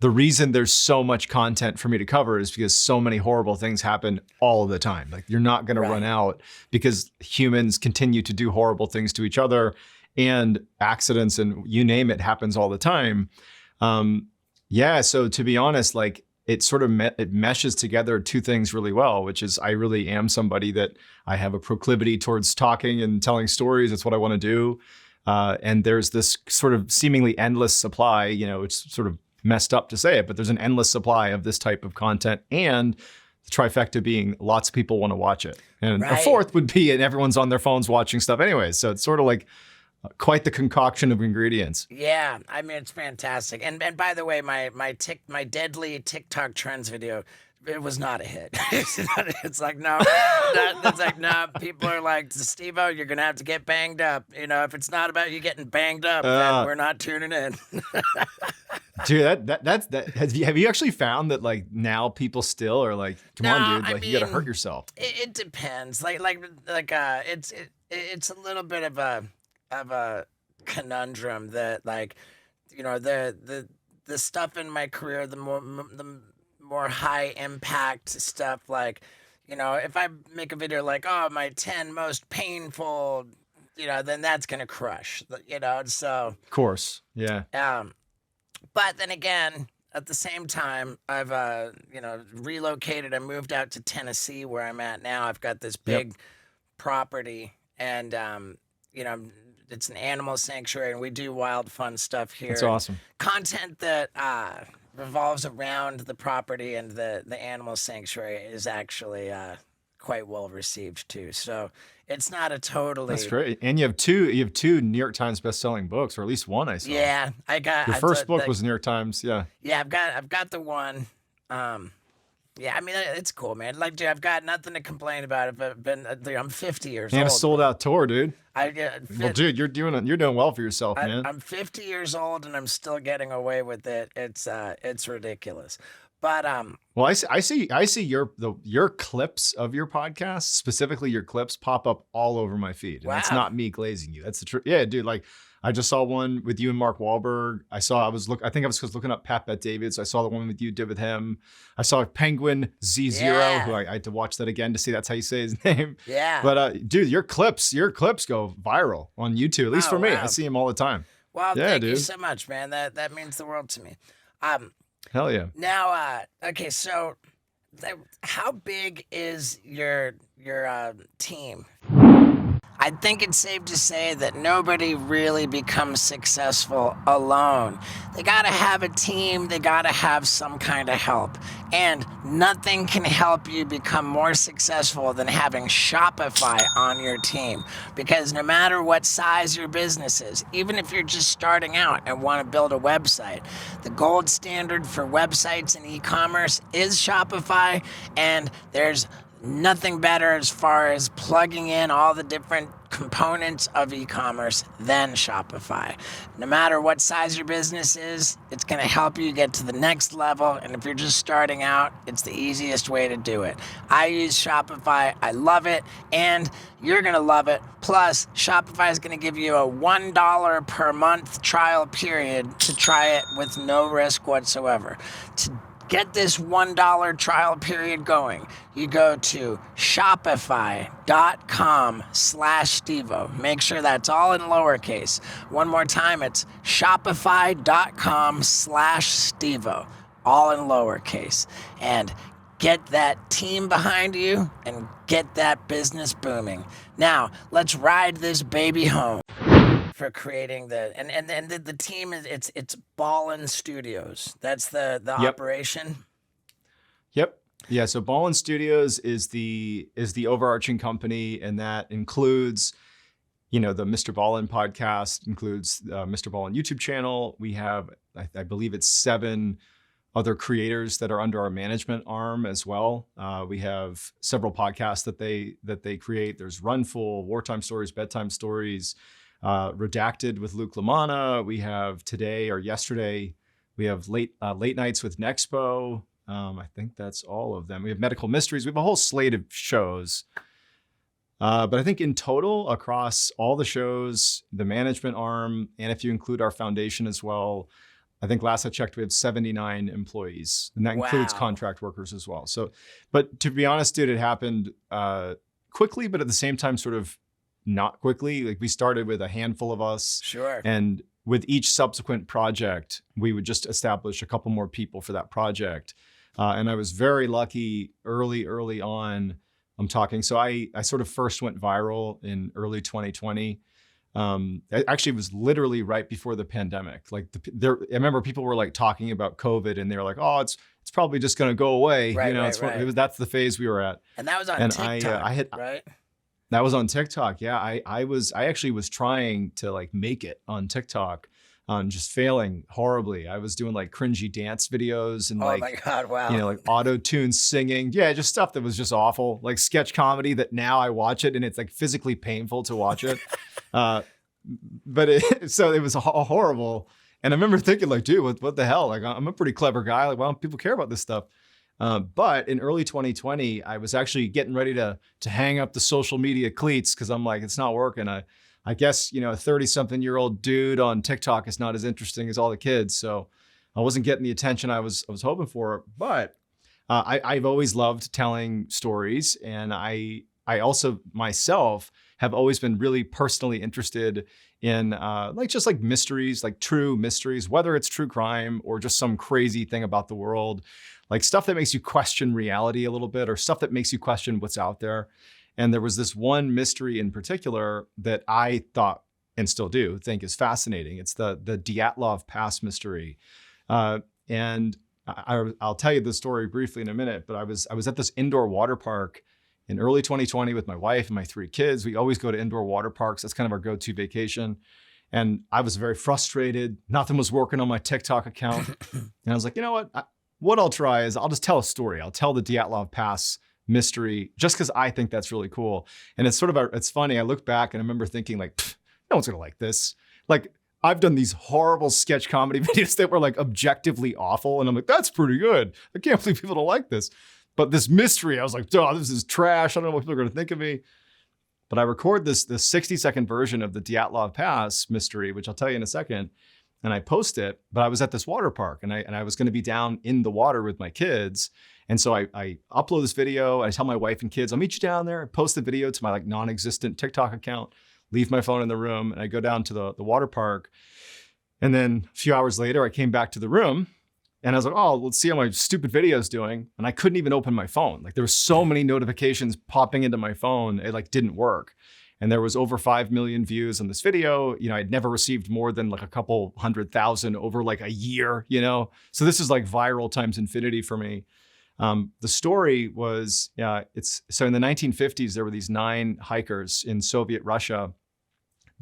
Speaker 2: the reason there's so much content for me to cover is because so many horrible things happen all the time. Like you're not going to run out because humans continue to do horrible things to each other, and accidents and you name it happens all the time. So to be honest, like it sort of it meshes together two things really well, which is I really am somebody that I have a proclivity towards talking and telling stories. That's what I want to do. And there's this sort of seemingly endless supply, it's sort of messed up to say it, but there's an endless supply of this type of content, and the trifecta being lots of people want to watch it. And a fourth would be, and everyone's on their phones watching stuff anyway. So it's sort of like quite the concoction of ingredients.
Speaker 1: Yeah, I mean, it's fantastic. And by the way, my deadly TikTok trends video, it was not a hit. It's like, no, that's like, no, people are like, Steve-O, you're going to have to get banged up. If it's not about you getting banged up, then we're not tuning in.
Speaker 2: Dude, that's have you actually found that like now people still are like, come on, dude, like you got to hurt yourself.
Speaker 1: It depends. It's a little bit of a conundrum that like, the stuff in my career, the more high impact stuff, like, if I make a video like, oh, my 10 most painful, then that's gonna crush, so
Speaker 2: of course. Yeah.
Speaker 1: But then again, at the same time, I've relocated. I moved out to Tennessee where I'm at now. I've got this big property, and it's an animal sanctuary, and we do wild fun stuff here.
Speaker 2: That's awesome.
Speaker 1: Content that revolves around the property and the animal sanctuary is actually quite well received too. So it's not a totally.
Speaker 2: That's great. And you have two New York Times best-selling books, or at least one I saw.
Speaker 1: Yeah, I got
Speaker 2: your first book was New York Times. Yeah.
Speaker 1: Yeah, I've got the one. Yeah, I mean, it's cool, man. Like, dude, I've got nothing to complain about. I'm 50 years old.
Speaker 2: And a sold-out tour, dude.
Speaker 1: Well,
Speaker 2: dude, you're doing well for yourself, man.
Speaker 1: I'm 50 years old and I'm still getting away with it. It's ridiculous. But
Speaker 2: well, I see your clips of your podcast, specifically your clips, pop up all over my feed. And that's not me glazing you. That's the truth. Yeah, dude. Like, I just saw one with you and Mark Wahlberg. I think I was looking up Pat Bet David, so I saw the one with you did with him. I saw Penguin Z0, who I had to watch that again to see that's how you say his name.
Speaker 1: Yeah.
Speaker 2: But dude, your clips go viral on YouTube. At least for me, I see them all the time.
Speaker 1: Well, thank you so much, man. That means the world to me.
Speaker 2: Hell yeah.
Speaker 1: Now, okay, so how big is your team? I think it's safe to say that nobody really becomes successful alone. They gotta have a team, they gotta have some kind of help. And nothing can help you become more successful than having Shopify on your team. Because no matter what size your business is, even if you're just starting out and want to build a website, the gold standard for websites and e-commerce is Shopify, and there's nothing better as far as plugging in all the different components of e-commerce than Shopify. No matter what size your business is, it's going to help you get to the next level. And if you're just starting out, it's the easiest way to do it. I use Shopify. I love it. And you're going to love it. Plus, Shopify is going to give you a $1 per month trial period to try it with no risk whatsoever. To get this $1 trial period going, you go to shopify.com/Stevo. Make sure that's all in lowercase. One more time, it's shopify.com/Stevo, all in lowercase. And get that team behind you and get that business booming. Now, let's ride this baby home. For creating the team is it's Ballen Studios. That's the
Speaker 2: Yep.
Speaker 1: operation.
Speaker 2: Yep. Yeah. So Ballin Studios is the overarching company, and that includes, the MrBallen podcast, includes MrBallen YouTube channel. We have, I believe it's 7 other creators that are under our management arm as well. We have several podcasts that they create. There's Runful, Wartime Stories, Bedtime Stories, Redacted with Luke Lamana. We have today or yesterday, we have late nights with Nexpo. I think that's all of them. We have Medical Mysteries. We have a whole slate of shows. But I think in total, across all the shows, the management arm, and if you include our foundation as well, I think last I checked, we have 79 employees, and that includes contract workers as well. So, but to be honest, dude, it happened quickly, but at the same time, sort of not quickly. Like, we started with a handful of us.
Speaker 1: Sure.
Speaker 2: And with each subsequent project, we would just establish a couple more people for that project. And I was very lucky early on. I'm talking. So I sort of first went viral in early 2020. It actually was literally right before the pandemic. Like, I remember people were like talking about COVID, and they were like, "Oh, it's probably just going to go away."
Speaker 1: Right,
Speaker 2: that's the phase we were at.
Speaker 1: And that was on TikTok, right?
Speaker 2: That was on TikTok. Yeah, I actually was trying to like make it on TikTok, just failing horribly. I was doing like cringy dance videos and
Speaker 1: my God, wow.
Speaker 2: like auto-tune singing. Yeah, just stuff that was just awful, like sketch comedy that now I watch it and it's like physically painful to watch it. So it was horrible. And I remember thinking like, dude, what the hell? Like, I'm a pretty clever guy. Like, why don't people care about this stuff? But in early 2020, I was actually getting ready to hang up the social media cleats because I'm like, it's not working. I guess, a 30-something-year-old dude on TikTok is not as interesting as all the kids. So I wasn't getting the attention I was hoping for. But I've always loved telling stories. And I also myself have always been really personally interested in just mysteries, like true mysteries, whether it's true crime or just some crazy thing about the world. Like stuff that makes you question reality a little bit, or stuff that makes you question what's out there. And there was this one mystery in particular that I thought, and still do think, is fascinating. It's the Dyatlov Pass mystery. And I'll tell you the story briefly in a minute, but I was at this indoor water park in early 2020 with my wife and my 3 kids. We always go to indoor water parks. That's kind of our go-to vacation. And I was very frustrated. Nothing was working on my TikTok account. And I was like, you know what? What I'll try is I'll just tell a story. I'll tell the Dyatlov Pass mystery just because I think that's really cool. And it's it's funny. I look back and I remember thinking like, no one's going to like this. Like, I've done these horrible sketch comedy videos that were like objectively awful. And I'm like, that's pretty good. I can't believe people don't like this. But this mystery, I was like, oh, this is trash. I don't know what people are going to think of me. But I record this 60-second version of the Dyatlov Pass mystery, which I'll tell you in a second. And I post it, but I was at this water park and I was going to be down in the water with my kids. And so I upload this video. I tell my wife and kids, I'll meet you down there. I post the video to my like non-existent TikTok account, leave my phone in the room, and I go down to the water park. And then a few hours later, I came back to the room and I was like, oh, let's see how my stupid video is doing. And I couldn't even open my phone. Like, there were so many notifications popping into my phone. It like didn't work. And there was over 5 million views on this video. I'd never received more than like a couple 100,000 over like a year, So this is like viral times infinity for me. The story was, so in the 1950s, there were these 9 hikers in Soviet Russia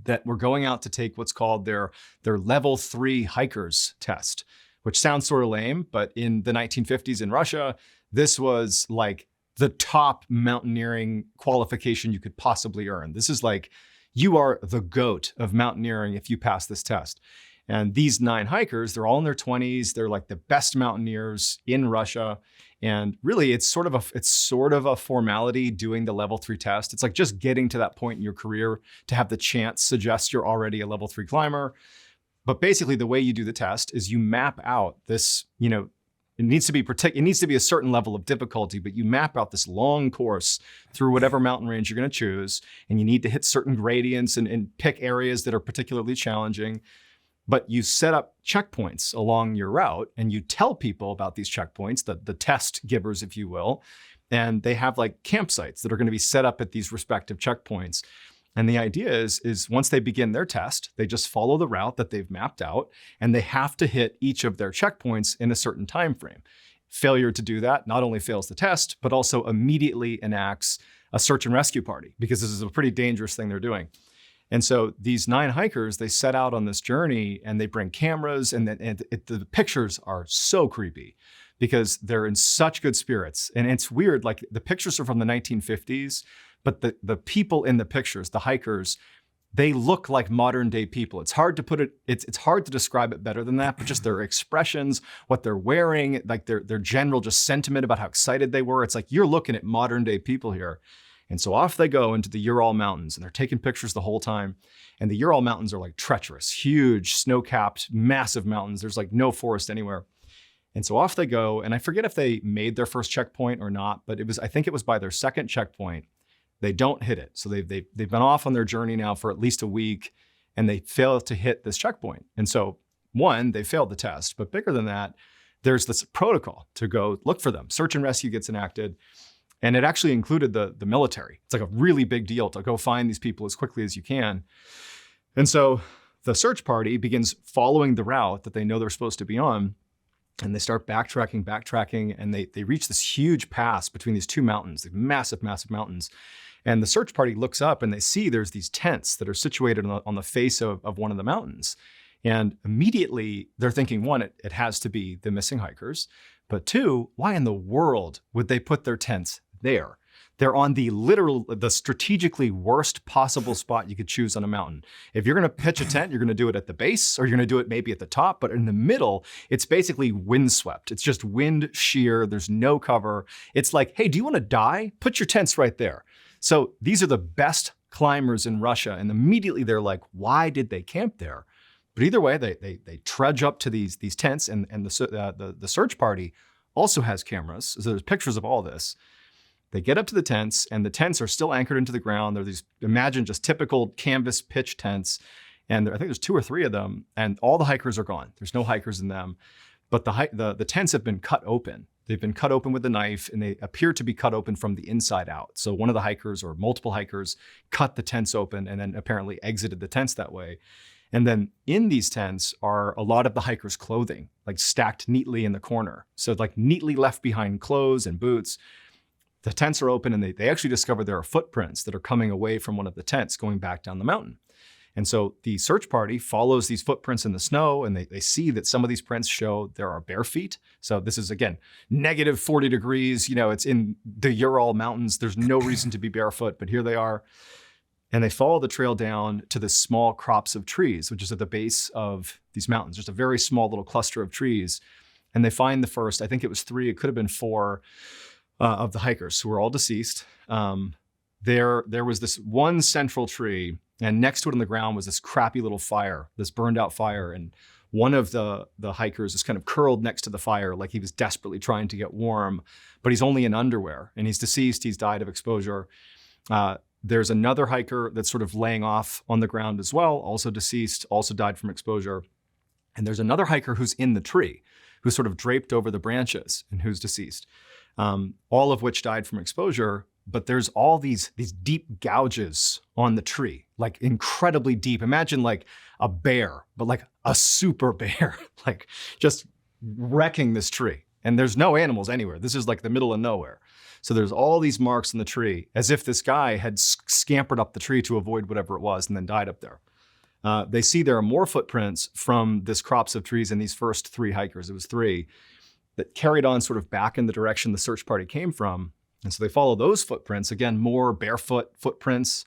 Speaker 2: that were going out to take what's called their level 3 hikers test, which sounds sort of lame, but in the 1950s in Russia, this was like the top mountaineering qualification you could possibly earn. This is like, you are the GOAT of mountaineering if you pass this test. And these 9 hikers, they're all in their 20s. They're like the best mountaineers in Russia. And really, it's sort of a formality doing the level 3 test. It's like just getting to that point in your career to have the chance suggests you're already a level 3 climber. But basically, the way you do the test is you map out this, it needs to be a certain level of difficulty, but you map out this long course through whatever mountain range you're going to choose. And you need to hit certain gradients and pick areas that are particularly challenging. But you set up checkpoints along your route and you tell people about these checkpoints, the test givers, if you will. And they have like campsites that are going to be set up at these respective checkpoints. And the idea is once they begin their test, they just follow the route that they've mapped out and they have to hit each of their checkpoints in a certain time frame. Failure to do that not only fails the test, but also immediately enacts a search and rescue party, because this is a pretty dangerous thing they're doing. And so these 9 hikers, they set out on this journey and they bring cameras and the pictures are so creepy because they're in such good spirits. And it's weird, like the pictures are from the 1950s, but the people in the pictures, the hikers, they look like modern day people. It's hard to put it, it's hard to describe it better than that, but just their expressions, what they're wearing, like their general just sentiment about how excited they were. It's like, you're looking at modern day people here. And so off they go into the Ural Mountains and they're taking pictures the whole time. And the Ural Mountains are like treacherous, huge, snow-capped, massive mountains. There's like no forest anywhere. And so off they go. And I forget if they made their first checkpoint or not, but I think it was by their second checkpoint. They don't hit it. So they've been off on their journey now for at least a week and they fail to hit this checkpoint. And so one, they failed the test, but bigger than that, there's this protocol to go look for them. Search and rescue gets enacted. And it actually included the military. It's like a really big deal to go find these people as quickly as you can. And so the search party begins following the route that they know they're supposed to be on. And they start backtracking, and they reach this huge pass between these 2 mountains, like massive, massive mountains. And the search party looks up and they see there's these tents that are situated on the face of one of the mountains. And immediately they're thinking, one, it has to be the missing hikers. But 2, why in the world would they put their tents there? They're on the strategically worst possible spot you could choose on a mountain. If you're going to pitch a tent, you're going to do it at the base, or you're going to do it maybe at the top, but in the middle, it's basically windswept. It's just wind shear. There's no cover. It's like, hey, do you want to die? Put your tents right there. So these are the best climbers in Russia. And immediately they're like, why did they camp there? But either way, they trudge up to these tents, and the search party also has cameras. So there's pictures of all this. They get up to the tents, and the tents are still anchored into the ground. They're these, imagine just typical canvas pitch tents. And I think there's 2 or 3 of them, and all the hikers are gone. There's no hikers in them. But the tents have been cut open. They've been cut open with a knife, and they appear to be cut open from the inside out. So one of the hikers or multiple hikers cut the tents open and then apparently exited the tents that way. And then in these tents are a lot of the hikers' clothing, like stacked neatly in the corner. So like neatly left behind clothes and boots. The tents are open, and they actually discover there are footprints that are coming away from one of the tents going back down the mountain. And so the search party follows these footprints in the snow, and they see that some of these prints show there are bare feet. So this is, again, negative 40 degrees. It's in the Ural Mountains. There's no reason to be barefoot, but here they are. And they follow the trail down to the small crops of trees, which is at the base of these mountains, just a very small little cluster of trees. And they find the first, I think it was 3, it could have been 4, of the hikers who were all deceased. There was this one central tree, and next to it on the ground was this crappy little fire, this burned out fire. And one of the hikers is kind of curled next to the fire, like he was desperately trying to get warm, but he's only in underwear and he's deceased. He's died of exposure. There's another hiker that's sort of laying off on the ground as well, also deceased, also died from exposure. And there's another hiker who's in the tree, who's sort of draped over the branches and who's deceased. All of which died from exposure. but there's all these deep gouges on the tree, like incredibly deep. Imagine like a bear, but like a super bear, like just wrecking this tree. And there's no animals anywhere. This is like the middle of nowhere. So there's all these marks in the tree, as if this guy had scampered up the tree to avoid whatever it was and then died up there. They see there are more footprints from this cropse of trees in these first 3 hikers. It was 3 that carried on sort of back in the direction the search party came from. And so they follow those footprints, again, more barefoot footprints,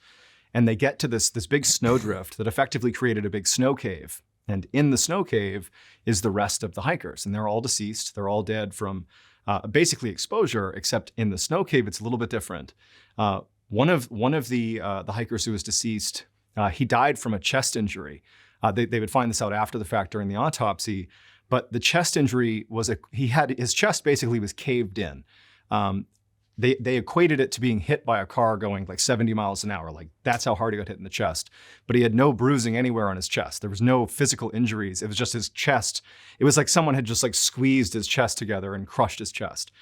Speaker 2: and they get to this big snowdrift that effectively created a big snow cave. And in the snow cave is the rest of the hikers, and they're all deceased. They're all dead from basically exposure, except in the snow cave, it's a little bit different. One of the hikers who was deceased, he died from a chest injury. They would find this out after the fact during the autopsy, but the chest injury was his chest basically was caved in. They equated it to being hit by a car going like 70 miles an hour. Like that's how hard he got hit in the chest. But he had no bruising anywhere on his chest. There was no physical injuries. It was just his chest. It was like someone had just like squeezed his chest together and crushed his chest.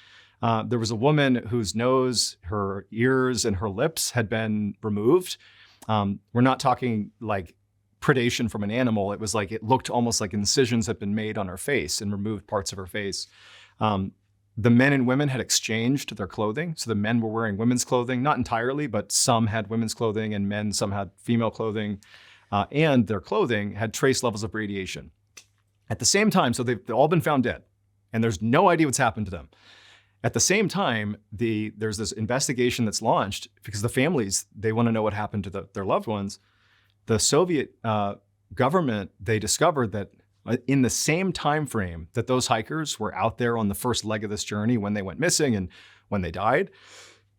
Speaker 2: There was a woman whose nose, her ears, and her lips had been removed. We're not talking like predation from an animal. It was like, it looked almost like incisions had been made on her face and removed parts of her face. The men and women had exchanged their clothing. So the men were wearing women's clothing, not entirely, but some had women's clothing and some had female clothing. And their clothing had trace levels of radiation. At the same time, so they've all been found dead, and there's no idea what's happened to them. At the same time, there's this investigation that's launched because the families, they want to know what happened to their loved ones. The Soviet government, they discovered that in the same time frame that those hikers were out there on the first leg of this journey when they went missing and when they died,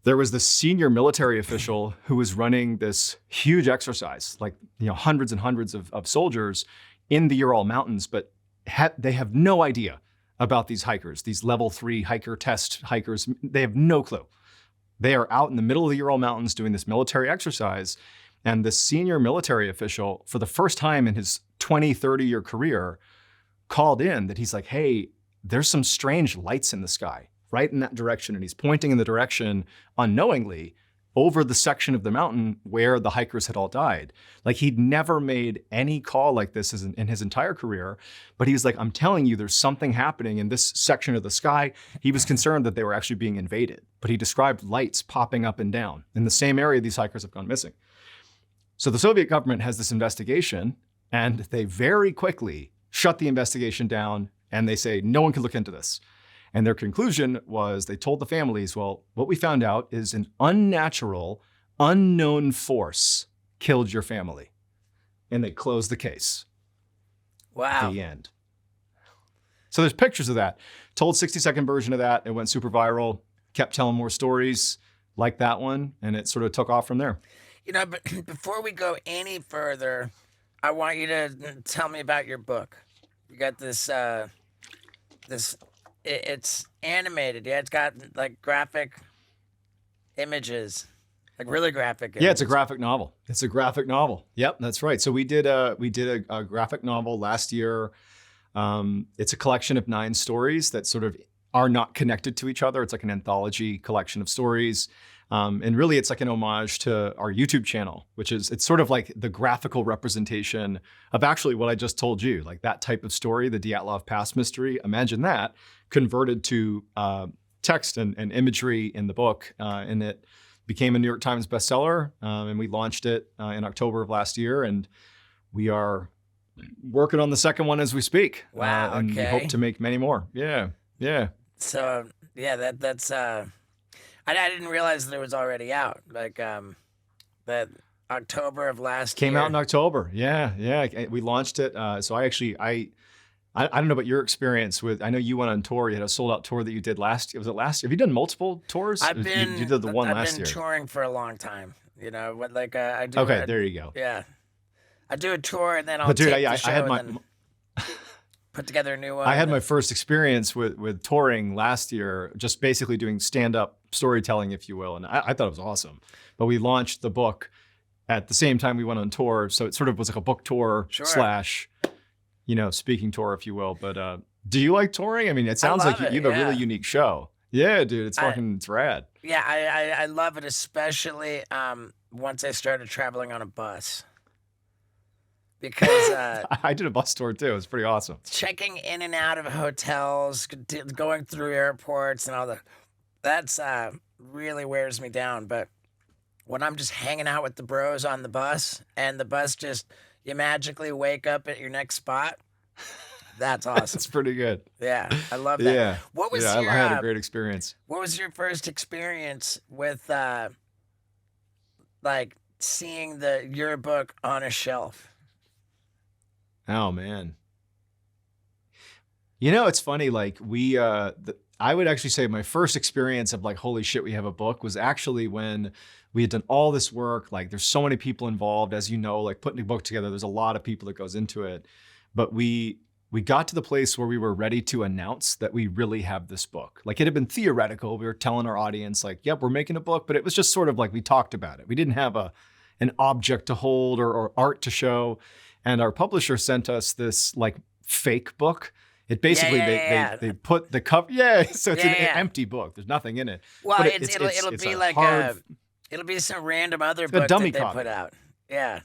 Speaker 2: there was this senior military official who was running this huge exercise, like hundreds and hundreds of soldiers in the Ural Mountains, but they have no idea about these hikers, these level 3 hiker test hikers. They have no clue. They are out in the middle of the Ural Mountains doing this military exercise. And the senior military official, for the first time in his 20, 30-year career, called in that he's like, hey, there's some strange lights in the sky, right in that direction. And he's pointing in the direction unknowingly over the section of the mountain where the hikers had all died. Like he'd never made any call like this in his entire career, but he was like, I'm telling you, there's something happening in this section of the sky. He was concerned that they were actually being invaded, but he described lights popping up and down in the same area these hikers have gone missing. So the Soviet government has this investigation, and they very quickly shut the investigation down, and they say, no one can look into this. And their conclusion was, they told the families, well, what we found out is an unnatural, unknown force killed your family. And they closed the case.
Speaker 1: Wow.
Speaker 2: The end. So there's pictures of that. Told 60-second version of that. It went super viral, kept telling more stories like that one, and it sort of took off from there.
Speaker 1: But before we go any further, I want you to tell me about your book. You got this, it's animated. Yeah, it's got like graphic images, like really graphic images.
Speaker 2: Yeah, it's a graphic novel. It's a graphic novel. Yep, that's right. So we did a graphic novel last year. It's a collection of 9 stories that sort of are not connected to each other. It's like an anthology collection of stories. And really, it's like an homage to our YouTube channel, it's sort of like the graphical representation of actually what I just told you, like that type of story, the Dyatlov Pass mystery. Imagine that converted to text and imagery in the book. And it became a New York Times bestseller. And we launched it in October of last year. And we are working on the second one as we speak.
Speaker 1: Wow.
Speaker 2: And we hope to make many more. Yeah. Yeah.
Speaker 1: So, yeah, that's... I didn't realize that it was already out. Like that October of last year.
Speaker 2: Came out in October. Yeah. We launched it. So I don't know about your experience with. I know you went on tour. You had a sold out tour that you did last. Was it last year? Have you done multiple tours?
Speaker 1: You
Speaker 2: did the one last year.
Speaker 1: I've been touring for a long time. I do.
Speaker 2: Okay, there you go.
Speaker 1: Yeah, I do a tour and then I'll take the show and then put together a new one.
Speaker 2: I had my first experience with touring last year, just basically doing stand-up storytelling, if you will. And I thought it was awesome. But we launched the book at the same time we went on tour. So it sort of was like a book tour slash, speaking tour, if you will. But do you like touring? I mean, it sounds like you have a really unique show. Yeah, dude, it's rad.
Speaker 1: Yeah, I love it, especially once I started traveling on a bus. Because
Speaker 2: I did a bus tour too. It was pretty awesome.
Speaker 1: checking in and out of hotels, going through airports and all that's really wears me down. But when I'm just hanging out with the bros on the bus and the bus just, you magically wake up at your next spot, that's awesome.
Speaker 2: It's pretty good.
Speaker 1: Yeah, I love that.
Speaker 2: Yeah.
Speaker 1: What was
Speaker 2: Yeah,
Speaker 1: your
Speaker 2: I had a great experience.
Speaker 1: what was your first experience with like seeing your book on a shelf?
Speaker 2: Oh man. You know, it's funny, like I would actually say my first experience of like, holy shit, we have a book was actually when we had done all this work. Like there's so many people involved, as you know, like putting a book together, there's a lot of people that goes into it. But we got to the place where we were ready to announce that we really have this book. Like it had been theoretical. We were telling our audience like, yep, we're making a book, but it was just sort of like we talked about it. We didn't have an object to hold or art to show. And our publisher sent us this like fake book. It basically they put the cover. Yeah, so it's an empty book. There's nothing in it.
Speaker 1: Well,
Speaker 2: But
Speaker 1: it'll
Speaker 2: it's
Speaker 1: be
Speaker 2: a
Speaker 1: like
Speaker 2: hard,
Speaker 1: it'll be some random other
Speaker 2: a
Speaker 1: book
Speaker 2: dummy
Speaker 1: that they
Speaker 2: copy.
Speaker 1: put out. Yeah,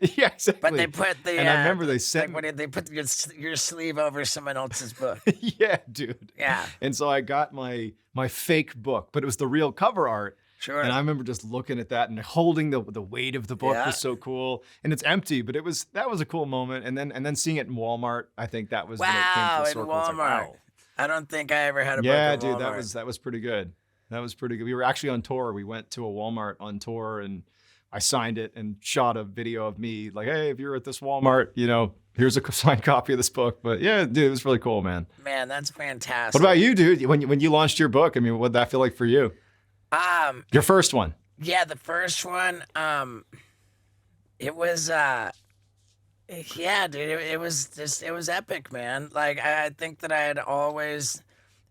Speaker 2: Yeah, exactly.
Speaker 1: but they put the
Speaker 2: And I remember they sent
Speaker 1: like when they put your sleeve over someone else's book.
Speaker 2: yeah, dude.
Speaker 1: Yeah,
Speaker 2: And so I got my fake book, but it was the real cover art.
Speaker 1: sure.
Speaker 2: And I remember just looking at that and holding the weight of the book
Speaker 1: Yeah.
Speaker 2: was so cool. And it's empty, but that was a cool moment. And then seeing it in Walmart, I think that was when it came
Speaker 1: Wow,
Speaker 2: full
Speaker 1: in
Speaker 2: circle. It's
Speaker 1: Walmart.
Speaker 2: like, wow.
Speaker 1: I don't think I ever had a
Speaker 2: Yeah,
Speaker 1: book in
Speaker 2: dude,
Speaker 1: Walmart.
Speaker 2: that was pretty good. That was pretty good. We were actually on tour. We went to a Walmart on tour and I signed it and shot a video of me like, hey, if you're at this Walmart, here's a signed copy of this book. But yeah, dude, it was really cool, man.
Speaker 1: Man, that's fantastic.
Speaker 2: What about you, dude? When you launched your book, I mean, what did that feel like for you? Your first one.
Speaker 1: Yeah, the first one, it was, yeah, dude, it was epic, man. Like, I think that I had always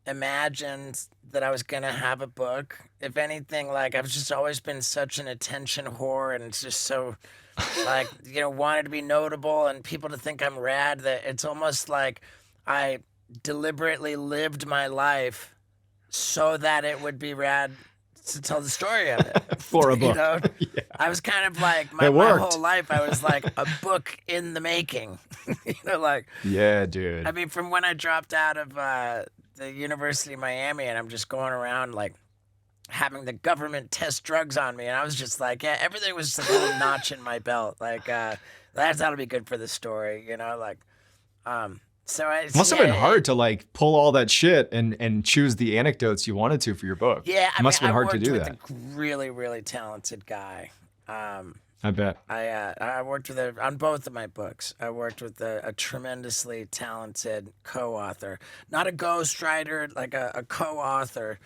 Speaker 1: imagined that I was gonna have a book. If anything, like, I've just always been such an attention whore, and it's just so, like, wanted to be notable and people to think I'm rad that it's almost like I deliberately lived my life so that it would be rad to tell the story of it.
Speaker 2: For a book. Yeah.
Speaker 1: I was kind of like my whole life. I was like a book in the making. Like
Speaker 2: Yeah, dude.
Speaker 1: I mean, from when I dropped out of the University of Miami, and I'm just going around like having the government test drugs on me, and I was just like, yeah, everything was just a little notch in my belt. Like that'll be good for the story, like. So it
Speaker 2: must have been hard to like pull all that shit and choose the anecdotes you wanted to for your book.
Speaker 1: Yeah,
Speaker 2: it must have been hard to do
Speaker 1: that.
Speaker 2: that.
Speaker 1: A really, really talented guy.
Speaker 2: I bet.
Speaker 1: I worked with on both of my books. I worked with a tremendously talented co-author, not a ghostwriter, like a co-author.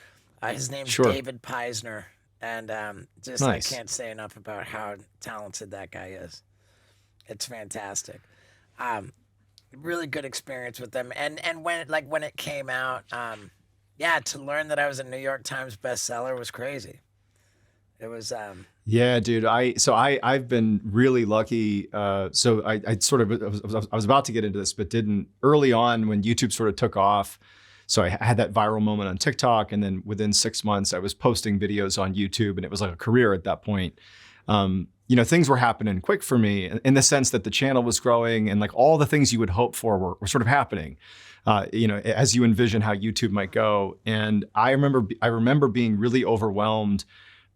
Speaker 1: His name's David Peisner, and nice. I can't say enough about how talented that guy is. It's fantastic. Really good experience with them, and when it came out, to learn that I was a New York Times bestseller was crazy. It was
Speaker 2: yeah, dude. I've been really lucky. So I sort of I was about to get into this, but didn't early on when YouTube sort of took off. So I had that viral moment on TikTok, and then within 6 months I was posting videos on YouTube, and it was like a career at that point. Things were happening quick for me in the sense that the channel was growing and like all the things you would hope for were sort of happening, as you envision how YouTube might go. And I remember being really overwhelmed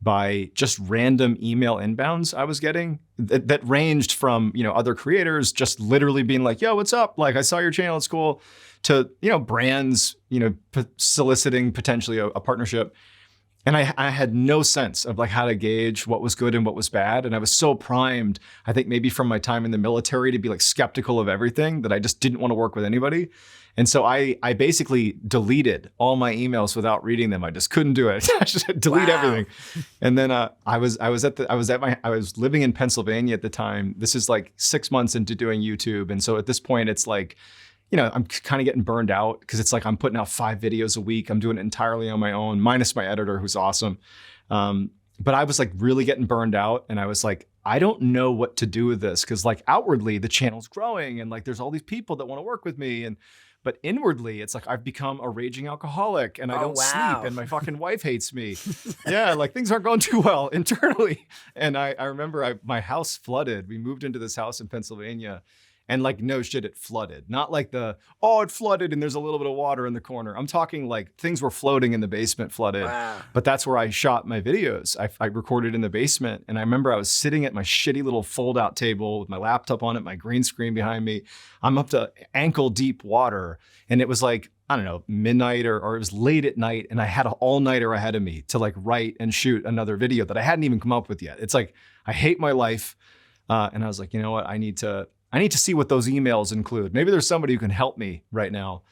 Speaker 2: by just random email inbounds I was getting that ranged from, other creators just literally being like, yo, what's up? Like, I saw your channel, it's cool, to, brands, soliciting potentially a partnership. And I had no sense of like how to gauge what was good and what was bad. And I was so primed, I think maybe from my time in the military, to be like skeptical of everything that I just didn't want to work with anybody. And so I basically deleted all my emails without reading them. I just couldn't do it. I just delete everything. And then I was living in Pennsylvania at the time. This is like 6 months into doing YouTube. And so at this point it's like, I'm kind of getting burned out because it's like I'm putting out 5 videos a week. I'm doing it entirely on my own, minus my editor, who's awesome. But I was like really getting burned out. And I was like, I don't know what to do with this. Cause like outwardly the channel's growing and like there's all these people that want to work with me. But inwardly, it's like I've become a raging alcoholic and I don't sleep and my fucking wife hates me. Yeah, like things aren't going too well internally. And I remember my house flooded. We moved into this house in Pennsylvania. And like, no shit, it flooded. Not like it flooded and there's a little bit of water in the corner. I'm talking like things were floating in the basement, flooded.
Speaker 1: Wow.
Speaker 2: But that's where I shot my videos. I recorded in the basement. And I remember I was sitting at my shitty little fold out table with my laptop on it, my green screen behind me. I'm up to ankle deep water. And it was like, I don't know, midnight or it was late at night. And I had an all-nighter ahead of me to like write and shoot another video that I hadn't even come up with yet. It's like, I hate my life. And I was like, you know what? I need to see what those emails include. Maybe there's somebody who can help me right now.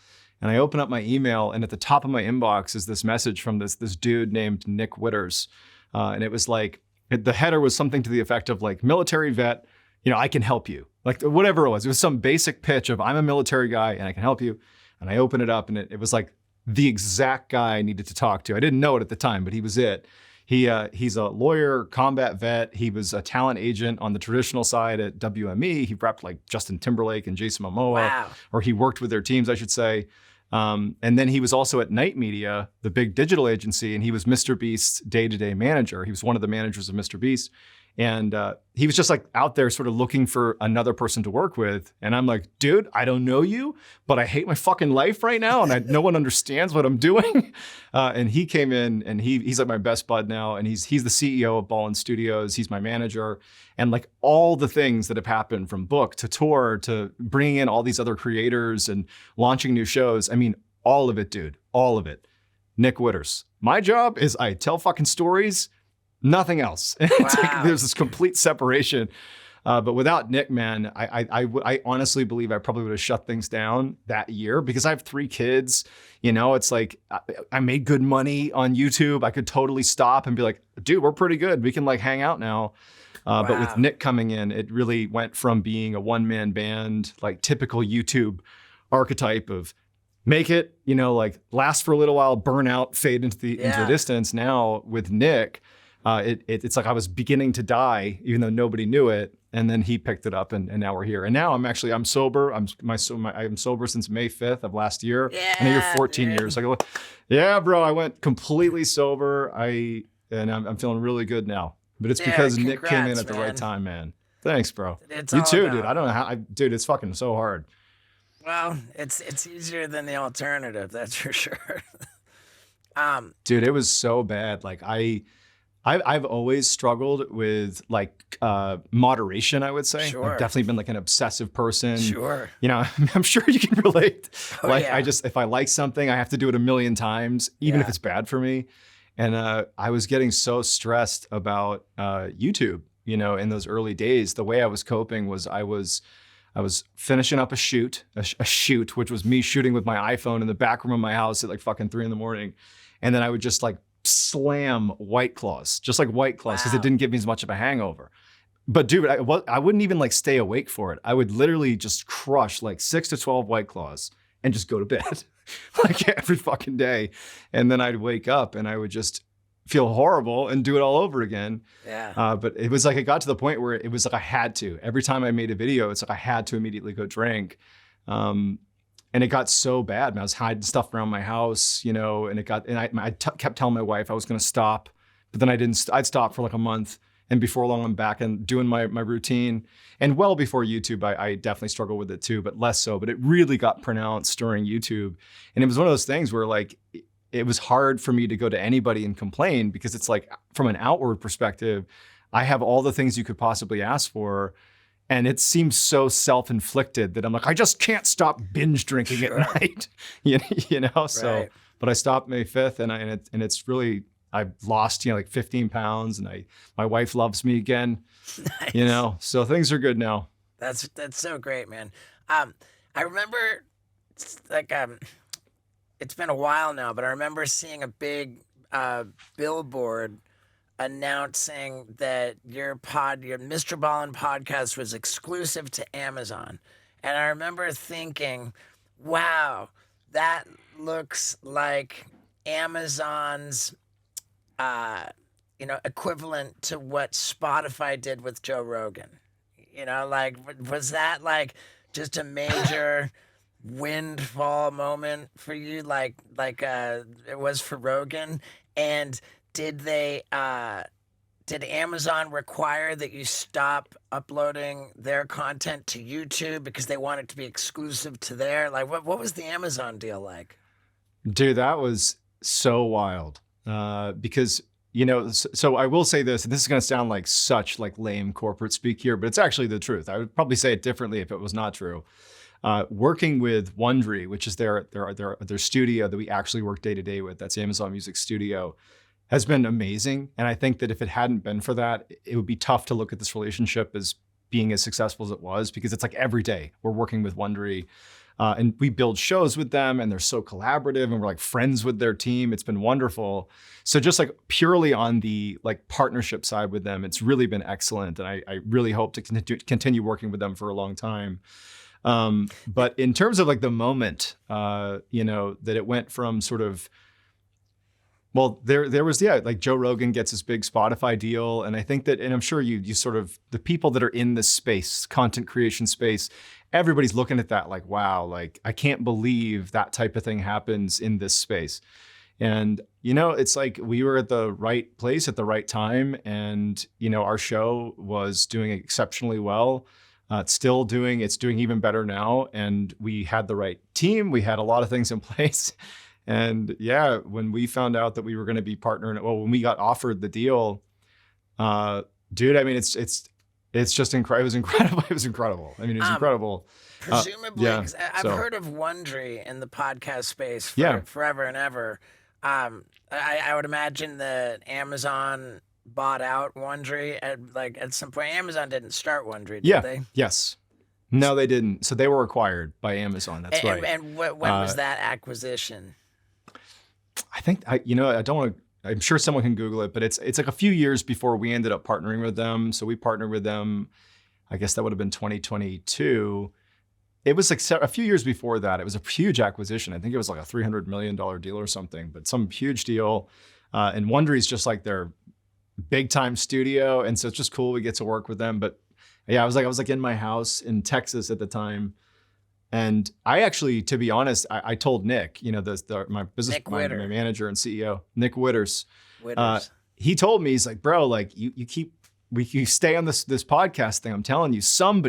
Speaker 2: And I open up my email and at the top of my inbox is this message from this dude named Nick Witters. And it was like, the header was something to the effect of like, military vet, I can help you. Like whatever it was some basic pitch of I'm a military guy and I can help you. And I open it up and it was like the exact guy I needed to talk to. I didn't know it at the time, but he was it. He's a lawyer, combat vet. He was a talent agent on the traditional side at WME. He repped like Justin Timberlake and Jason Momoa, or he worked with their teams, I should say. And then he was also at Night Media, the big digital agency, and he was Mr. Beast's day-to-day manager. He was one of the managers of Mr. Beast. And he was just like out there sort of looking for another person to work with. And I'm like, dude, I don't know you, but I hate my fucking life right now. And no one understands what I'm doing. And he came in and he's like my best bud now. And he's the CEO of Ballen Studios. He's my manager. And like all the things that have happened from book to tour to bringing in all these other creators and launching new shows. I mean, all of it, dude, all of it. Nick Witters. My job is I tell fucking stories. Nothing else. It's like there's this complete separation. But without Nick, man, I honestly believe I probably would have shut things down that year because I have 3 kids. It's like I made good money on YouTube. I could totally stop and be like, dude, we're pretty good. We can like hang out now. But with Nick coming in, it really went from being a one-man band, like typical YouTube archetype of make it, like last for a little while, burn out, fade into the distance. Now with Nick, it's like I was beginning to die, even though nobody knew it. And then he picked it up and now we're here. And now I'm sober. I'm sober since May 5th of last year.
Speaker 1: Yeah,
Speaker 2: and you're 14 years. Like, yeah, bro, I went completely sober. I'm feeling really good now. But it's because Nick came in at the right time, man. Thanks, bro. You too, dude. I don't know how, dude, it's fucking so hard.
Speaker 1: Well, it's easier than the alternative. That's for sure.
Speaker 2: Dude, it was so bad. Like I've always struggled with like moderation, I would say.
Speaker 1: Sure.
Speaker 2: I've definitely been like an obsessive person.
Speaker 1: Sure.
Speaker 2: I'm sure you can relate.
Speaker 1: Oh, yeah.
Speaker 2: If I like something, I have to do it a million times, even if it's bad for me. And I was getting so stressed about YouTube, in those early days. The way I was coping was I was finishing up a shoot, which was me shooting with my iPhone in the back room of my house at like fucking 3 a.m. And then I would just like slam White Claws, just like White Claws, because it didn't give me as much of a hangover. But dude, I wouldn't even like stay awake for it. I would literally just crush like 6 to 12 White Claws and just go to bed like every fucking day. And then I'd wake up and I would just feel horrible and do it all over again.
Speaker 1: Yeah.
Speaker 2: But it was like, it got to the point where it was like I had to. Every time I made a video, it's like I had to immediately go drink. And it got so bad. And I was hiding stuff around my house, and I kept telling my wife I was going to stop, but then I didn't. I'd stop for like a month. And before long, I'm back and doing my routine. And well before YouTube, I definitely struggled with it too, but less so. But it really got pronounced during YouTube. And it was one of those things where like, it was hard for me to go to anybody and complain because it's like, from an outward perspective, I have all the things you could possibly ask for. And it seems so self-inflicted that I'm like, I just can't stop binge drinking at night, So,
Speaker 1: Right.
Speaker 2: But I stopped May 5th, and it's really, I've lost like 15 pounds, and my wife loves me again,
Speaker 1: Nice.
Speaker 2: So things are good now.
Speaker 1: That's so great, man. I remember, like, it's been a while now, but I remember seeing a big billboard announcing that your MrBallen podcast was exclusive to Amazon. And I remember thinking, wow, that looks like Amazon's, equivalent to what Spotify did with Joe Rogan. Like, was that like just a major windfall moment for you, like it was for Rogan? And did they did Amazon require that you stop uploading their content to YouTube because they want it to be exclusive to their, like, what was the Amazon deal like?
Speaker 2: Dude, that was so wild. Because, so I will say this, and this is going to sound like such like lame corporate speak here, but it's actually the truth. I would probably say it differently if it was not true. Working with Wondery, which is their studio that we actually work day to day with, that's Amazon Music Studio, has been amazing. And I think that if it hadn't been for that, it would be tough to look at this relationship as being as successful as it was, because it's like every day we're working with Wondery. And we build shows with them, and they're so collaborative, and we're like friends with their team. It's been wonderful. So just like purely on the like partnership side with them, it's really been excellent. And I really hope to continue working with them for a long time. But in terms of like the moment, that it went from sort of, well, there was, like Joe Rogan gets his big Spotify deal. And I think that, and I'm sure you sort of, the people that are in this space, content creation space, everybody's looking at that like, wow, like I can't believe that type of thing happens in this space. And, it's like we were at the right place at the right time. And, our show was doing exceptionally well. It's doing even better now. And we had the right team. We had a lot of things in place. And yeah, when we found out that we were going to be partnering, when we got offered the deal, dude, I mean, it's just incredible. It was incredible. It was incredible. I mean, it was incredible.
Speaker 1: Presumably,
Speaker 2: Yeah,
Speaker 1: 'cause I've heard of Wondery in the podcast space
Speaker 2: Yeah.
Speaker 1: forever and ever. I would imagine that Amazon bought out Wondery at some point. Amazon didn't start Wondry, did they?
Speaker 2: Yes. No, they didn't. So they were acquired by Amazon. That's right.
Speaker 1: And when was that acquisition?
Speaker 2: I think I don't want to. I'm sure someone can Google it, but it's like a few years before we ended up partnering with them. So we partnered with them. I guess that would have been 2022. It was like a few years before that. It was a huge acquisition. I think it was like a $300 million deal or something, but some huge deal. And Wondery is just like their big time studio, and so it's just cool we get to work with them. But yeah, I was like in my house in Texas at the time. And I actually, to be honest, I told Nick, my business, my manager and CEO, Nick Witters. He told me, he's like, bro, like you stay on this podcast thing. I'm telling you, some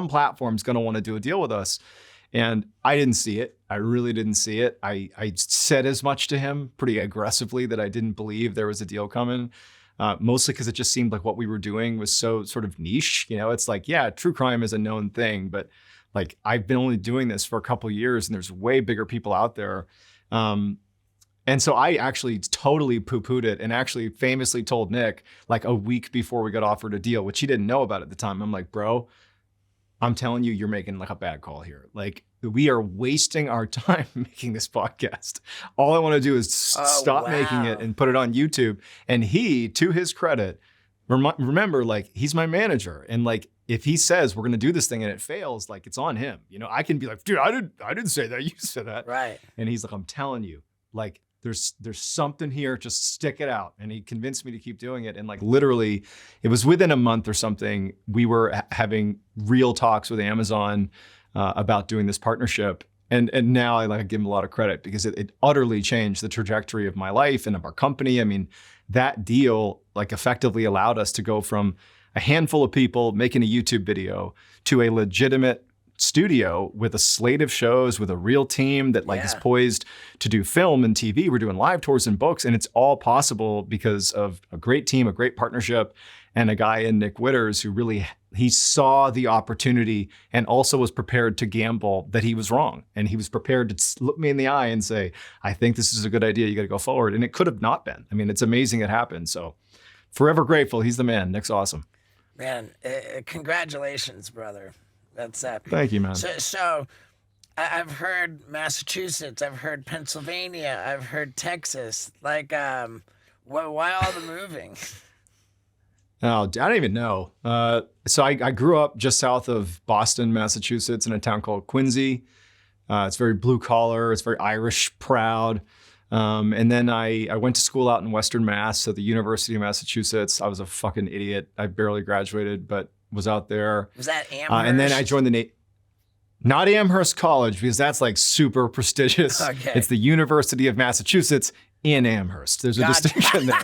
Speaker 2: platform's going to want to do a deal with us. And I didn't see it. I really didn't see it. I said as much to him pretty aggressively that I didn't believe there was a deal coming. Mostly because it just seemed like what we were doing was so sort of niche. It's like, yeah, true crime is a known thing, but like I've been only doing this for a couple of years, and there's way bigger people out there. And so I actually totally poo-pooed it, and actually famously told Nick like a week before we got offered a deal, which he didn't know about at the time. I'm like, bro, I'm telling you, you're making like a bad call here. Like we are wasting our time making this podcast. All I want to do is stop making it and put it on YouTube. And he, to his credit, remember, like he's my manager, and like if he says we're going to do this thing and it fails, like it's on him. I can be like, dude, I didn't say that. You said that.
Speaker 1: Right.
Speaker 2: And he's like, I'm telling you, like there's something here. Just stick it out. And he convinced me to keep doing it. And like literally, it was within a month or something, we were having real talks with Amazon about doing this partnership. And now I give him a lot of credit, because it utterly changed the trajectory of my life and of our company. I mean, that deal like effectively allowed us to go from a handful of people making a YouTube video to a legitimate studio with a slate of shows, with a real team that is poised to do film and TV. We're doing live tours and books, and it's all possible because of a great team, a great partnership, and a guy in Nick Witters who really, he saw the opportunity and also was prepared to gamble that he was wrong. And he was prepared to look me in the eye and say, I think this is a good idea. You got to go forward. And it could have not been. I mean, it's amazing it happened. So forever grateful. He's the man. Nick's awesome.
Speaker 1: Man, congratulations, brother. That's that.
Speaker 2: Thank you, man.
Speaker 1: So I've heard Massachusetts, I've heard Pennsylvania, I've heard Texas. Like, why all the moving?
Speaker 2: Oh, I don't even know. So I grew up just south of Boston, Massachusetts, in a town called Quincy. It's very blue collar. It's very Irish proud. And then I went to school out in Western Mass at the University of Massachusetts. I was a fucking idiot. I barely graduated, but was out there.
Speaker 1: Was that Amherst?
Speaker 2: And then I joined the Navy. Not Amherst College, because that's like super prestigious.
Speaker 1: Okay.
Speaker 2: It's the University of Massachusetts in Amherst. There's a
Speaker 1: Gotcha.
Speaker 2: distinction there.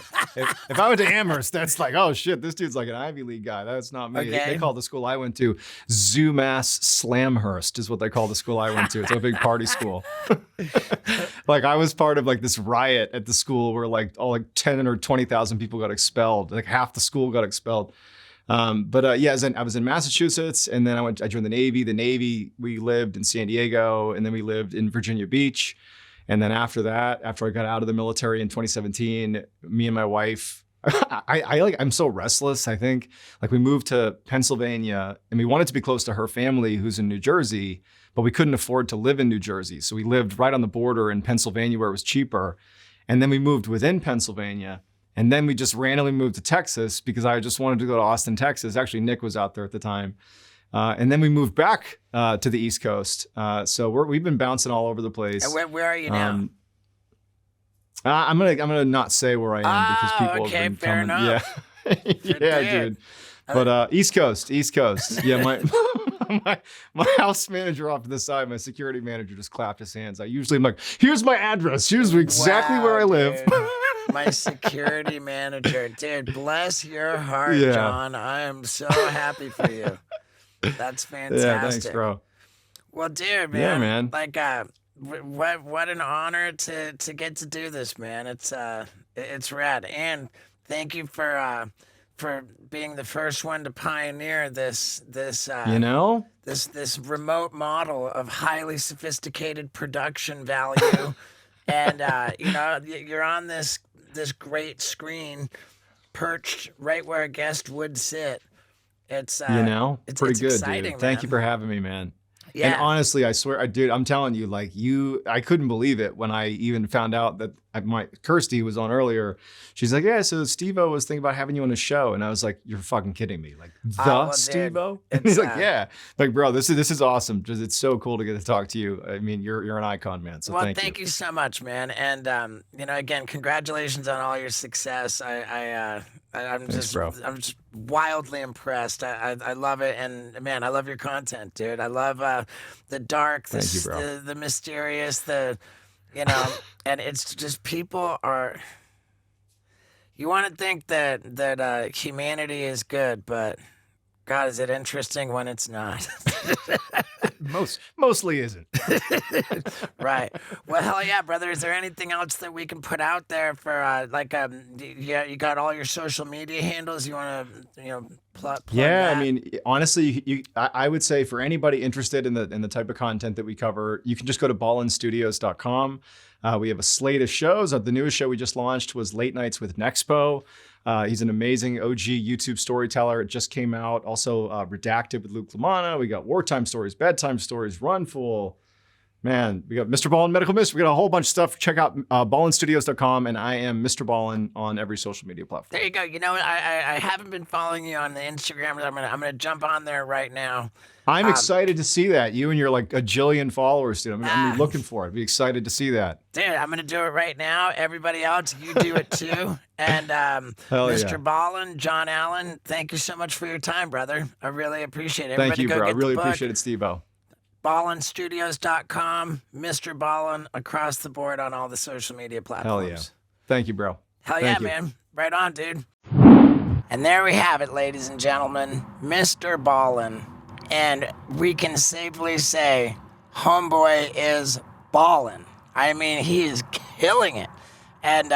Speaker 2: If I went to Amherst, that's like, oh shit, this dude's like an Ivy League guy. That's not me.
Speaker 1: Okay.
Speaker 2: They call the school I went to Zoomass Slamhurst is what they call the school I went to. It's a big party school. Like I was part of like this riot at the school where like 10 or 20,000 people got expelled. Like half the school got expelled. Yeah, I was in Massachusetts, and then I joined the Navy. The Navy, we lived in San Diego, and then we lived in Virginia Beach. And then after that, after I got out of the military in 2017, me and my wife, I'm so restless. I think like we moved to Pennsylvania, and we wanted to be close to her family who's in New Jersey, but we couldn't afford to live in New Jersey. So we lived right on the border in Pennsylvania where it was cheaper. And then we moved within Pennsylvania. And then we just randomly moved to Texas because I just wanted to go to Austin, Texas. Actually, Nick was out there at the time. And then we moved back to the East Coast. So we've been bouncing all over the place.
Speaker 1: And where are you now?
Speaker 2: I'm gonna not say where I am because people have been
Speaker 1: fair
Speaker 2: coming.
Speaker 1: enough.
Speaker 2: Yeah, yeah, dude. But East Coast. Yeah, my house manager off to the side, my security manager just clapped his hands. I usually am like, here's my address. Here's exactly where I live.
Speaker 1: My security manager, dude, bless your heart, John. I am so happy for you. That's fantastic.
Speaker 2: Yeah, thanks, bro.
Speaker 1: Well, dude, man.
Speaker 2: Yeah, man.
Speaker 1: Like, what an honor to get to do this, man. It's rad, and thank you for being the first one to pioneer this this remote model of highly sophisticated production value, and you're on this great screen, perched right where a guest would sit. It's
Speaker 2: pretty good,
Speaker 1: exciting,
Speaker 2: dude. Thank you
Speaker 1: man.
Speaker 2: for having me, man.
Speaker 1: Yeah.
Speaker 2: And honestly, I swear, dude, I'm telling you, like I couldn't believe it when I even found out that Kirsty was on earlier. She's like, yeah, so Steve-O was thinking about having you on the show. And I was like, you're fucking kidding me. Like Steve-O? And he's like, yeah. Like, bro, this is awesome. Just, it's so cool to get to talk to you. I mean, you're an icon, man. So thank you
Speaker 1: so much, man. And, again, congratulations on all your success. I'm just wildly impressed. I love it, and man, I love your content, dude. I love the dark, the mysterious, and it's just people are. You want to think that humanity is good, but God, is it interesting when it's not?
Speaker 2: Mostly isn't.
Speaker 1: Right. Well, hell yeah, brother. Is there anything else that we can put out there for you got all your social media handles you want to plug
Speaker 2: Yeah,
Speaker 1: that?
Speaker 2: I mean, honestly, I would say for anybody interested in the type of content that we cover, you can just go to ballenstudios.com. We have a slate of shows. The newest show we just launched was Late Nights with Nexpo. He's an amazing OG YouTube storyteller. It just came out. Also, Redacted with Luke Lamana. We got Wartime Stories, Bedtime Stories, Runful. Man, we got MrBallen Medical Mystery. We got a whole bunch of stuff. Check out ballenstudios.com, and I am MrBallen on every social media platform.
Speaker 1: There you go. You know, I haven't been following you on the Instagram, but I'm gonna jump on there right now.
Speaker 2: I'm excited to see that. You and your like a jillion followers, dude. I'm looking for it. I'd be excited to see that.
Speaker 1: Dude, I'm going to do it right now. Everybody else, you do it too. And MrBallen, John Allen, thank you so much for your time, brother. I really appreciate it.
Speaker 2: Thank you, bro. I really appreciate it, Steve-O.
Speaker 1: BallenStudios.com, MrBallen, across the board on all the social media platforms.
Speaker 2: Hell yeah. Thank you, bro.
Speaker 1: Hell yeah, man. Right on, dude. And there we have it, ladies and gentlemen. MrBallen. And we can safely say, homeboy is ballin'. I mean, he is killing it. And,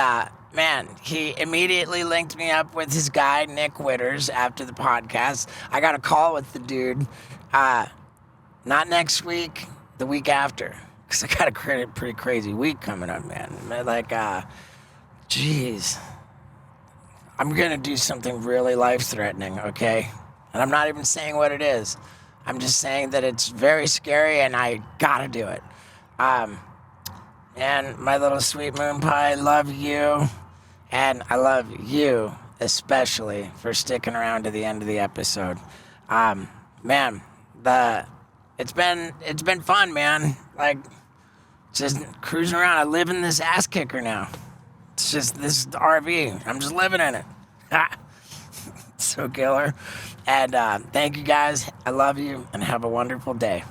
Speaker 1: man, he immediately linked me up with his guy, Nick Witters, after the podcast. I got a call with the dude. Not next week, the week after. Because I got a pretty crazy week coming up, man. Like, geez. I'm going to do something really life-threatening, okay? And I'm not even saying what it is. I'm just saying that it's very scary and I gotta do it. And my little sweet moon pie, love you. And I love you especially for sticking around to the end of the episode. Man, it's been fun, man. Like, just cruising around. I live in this ass kicker now. It's just this RV. I'm just living in it. So killer. And thank you guys. I love you and have a wonderful day.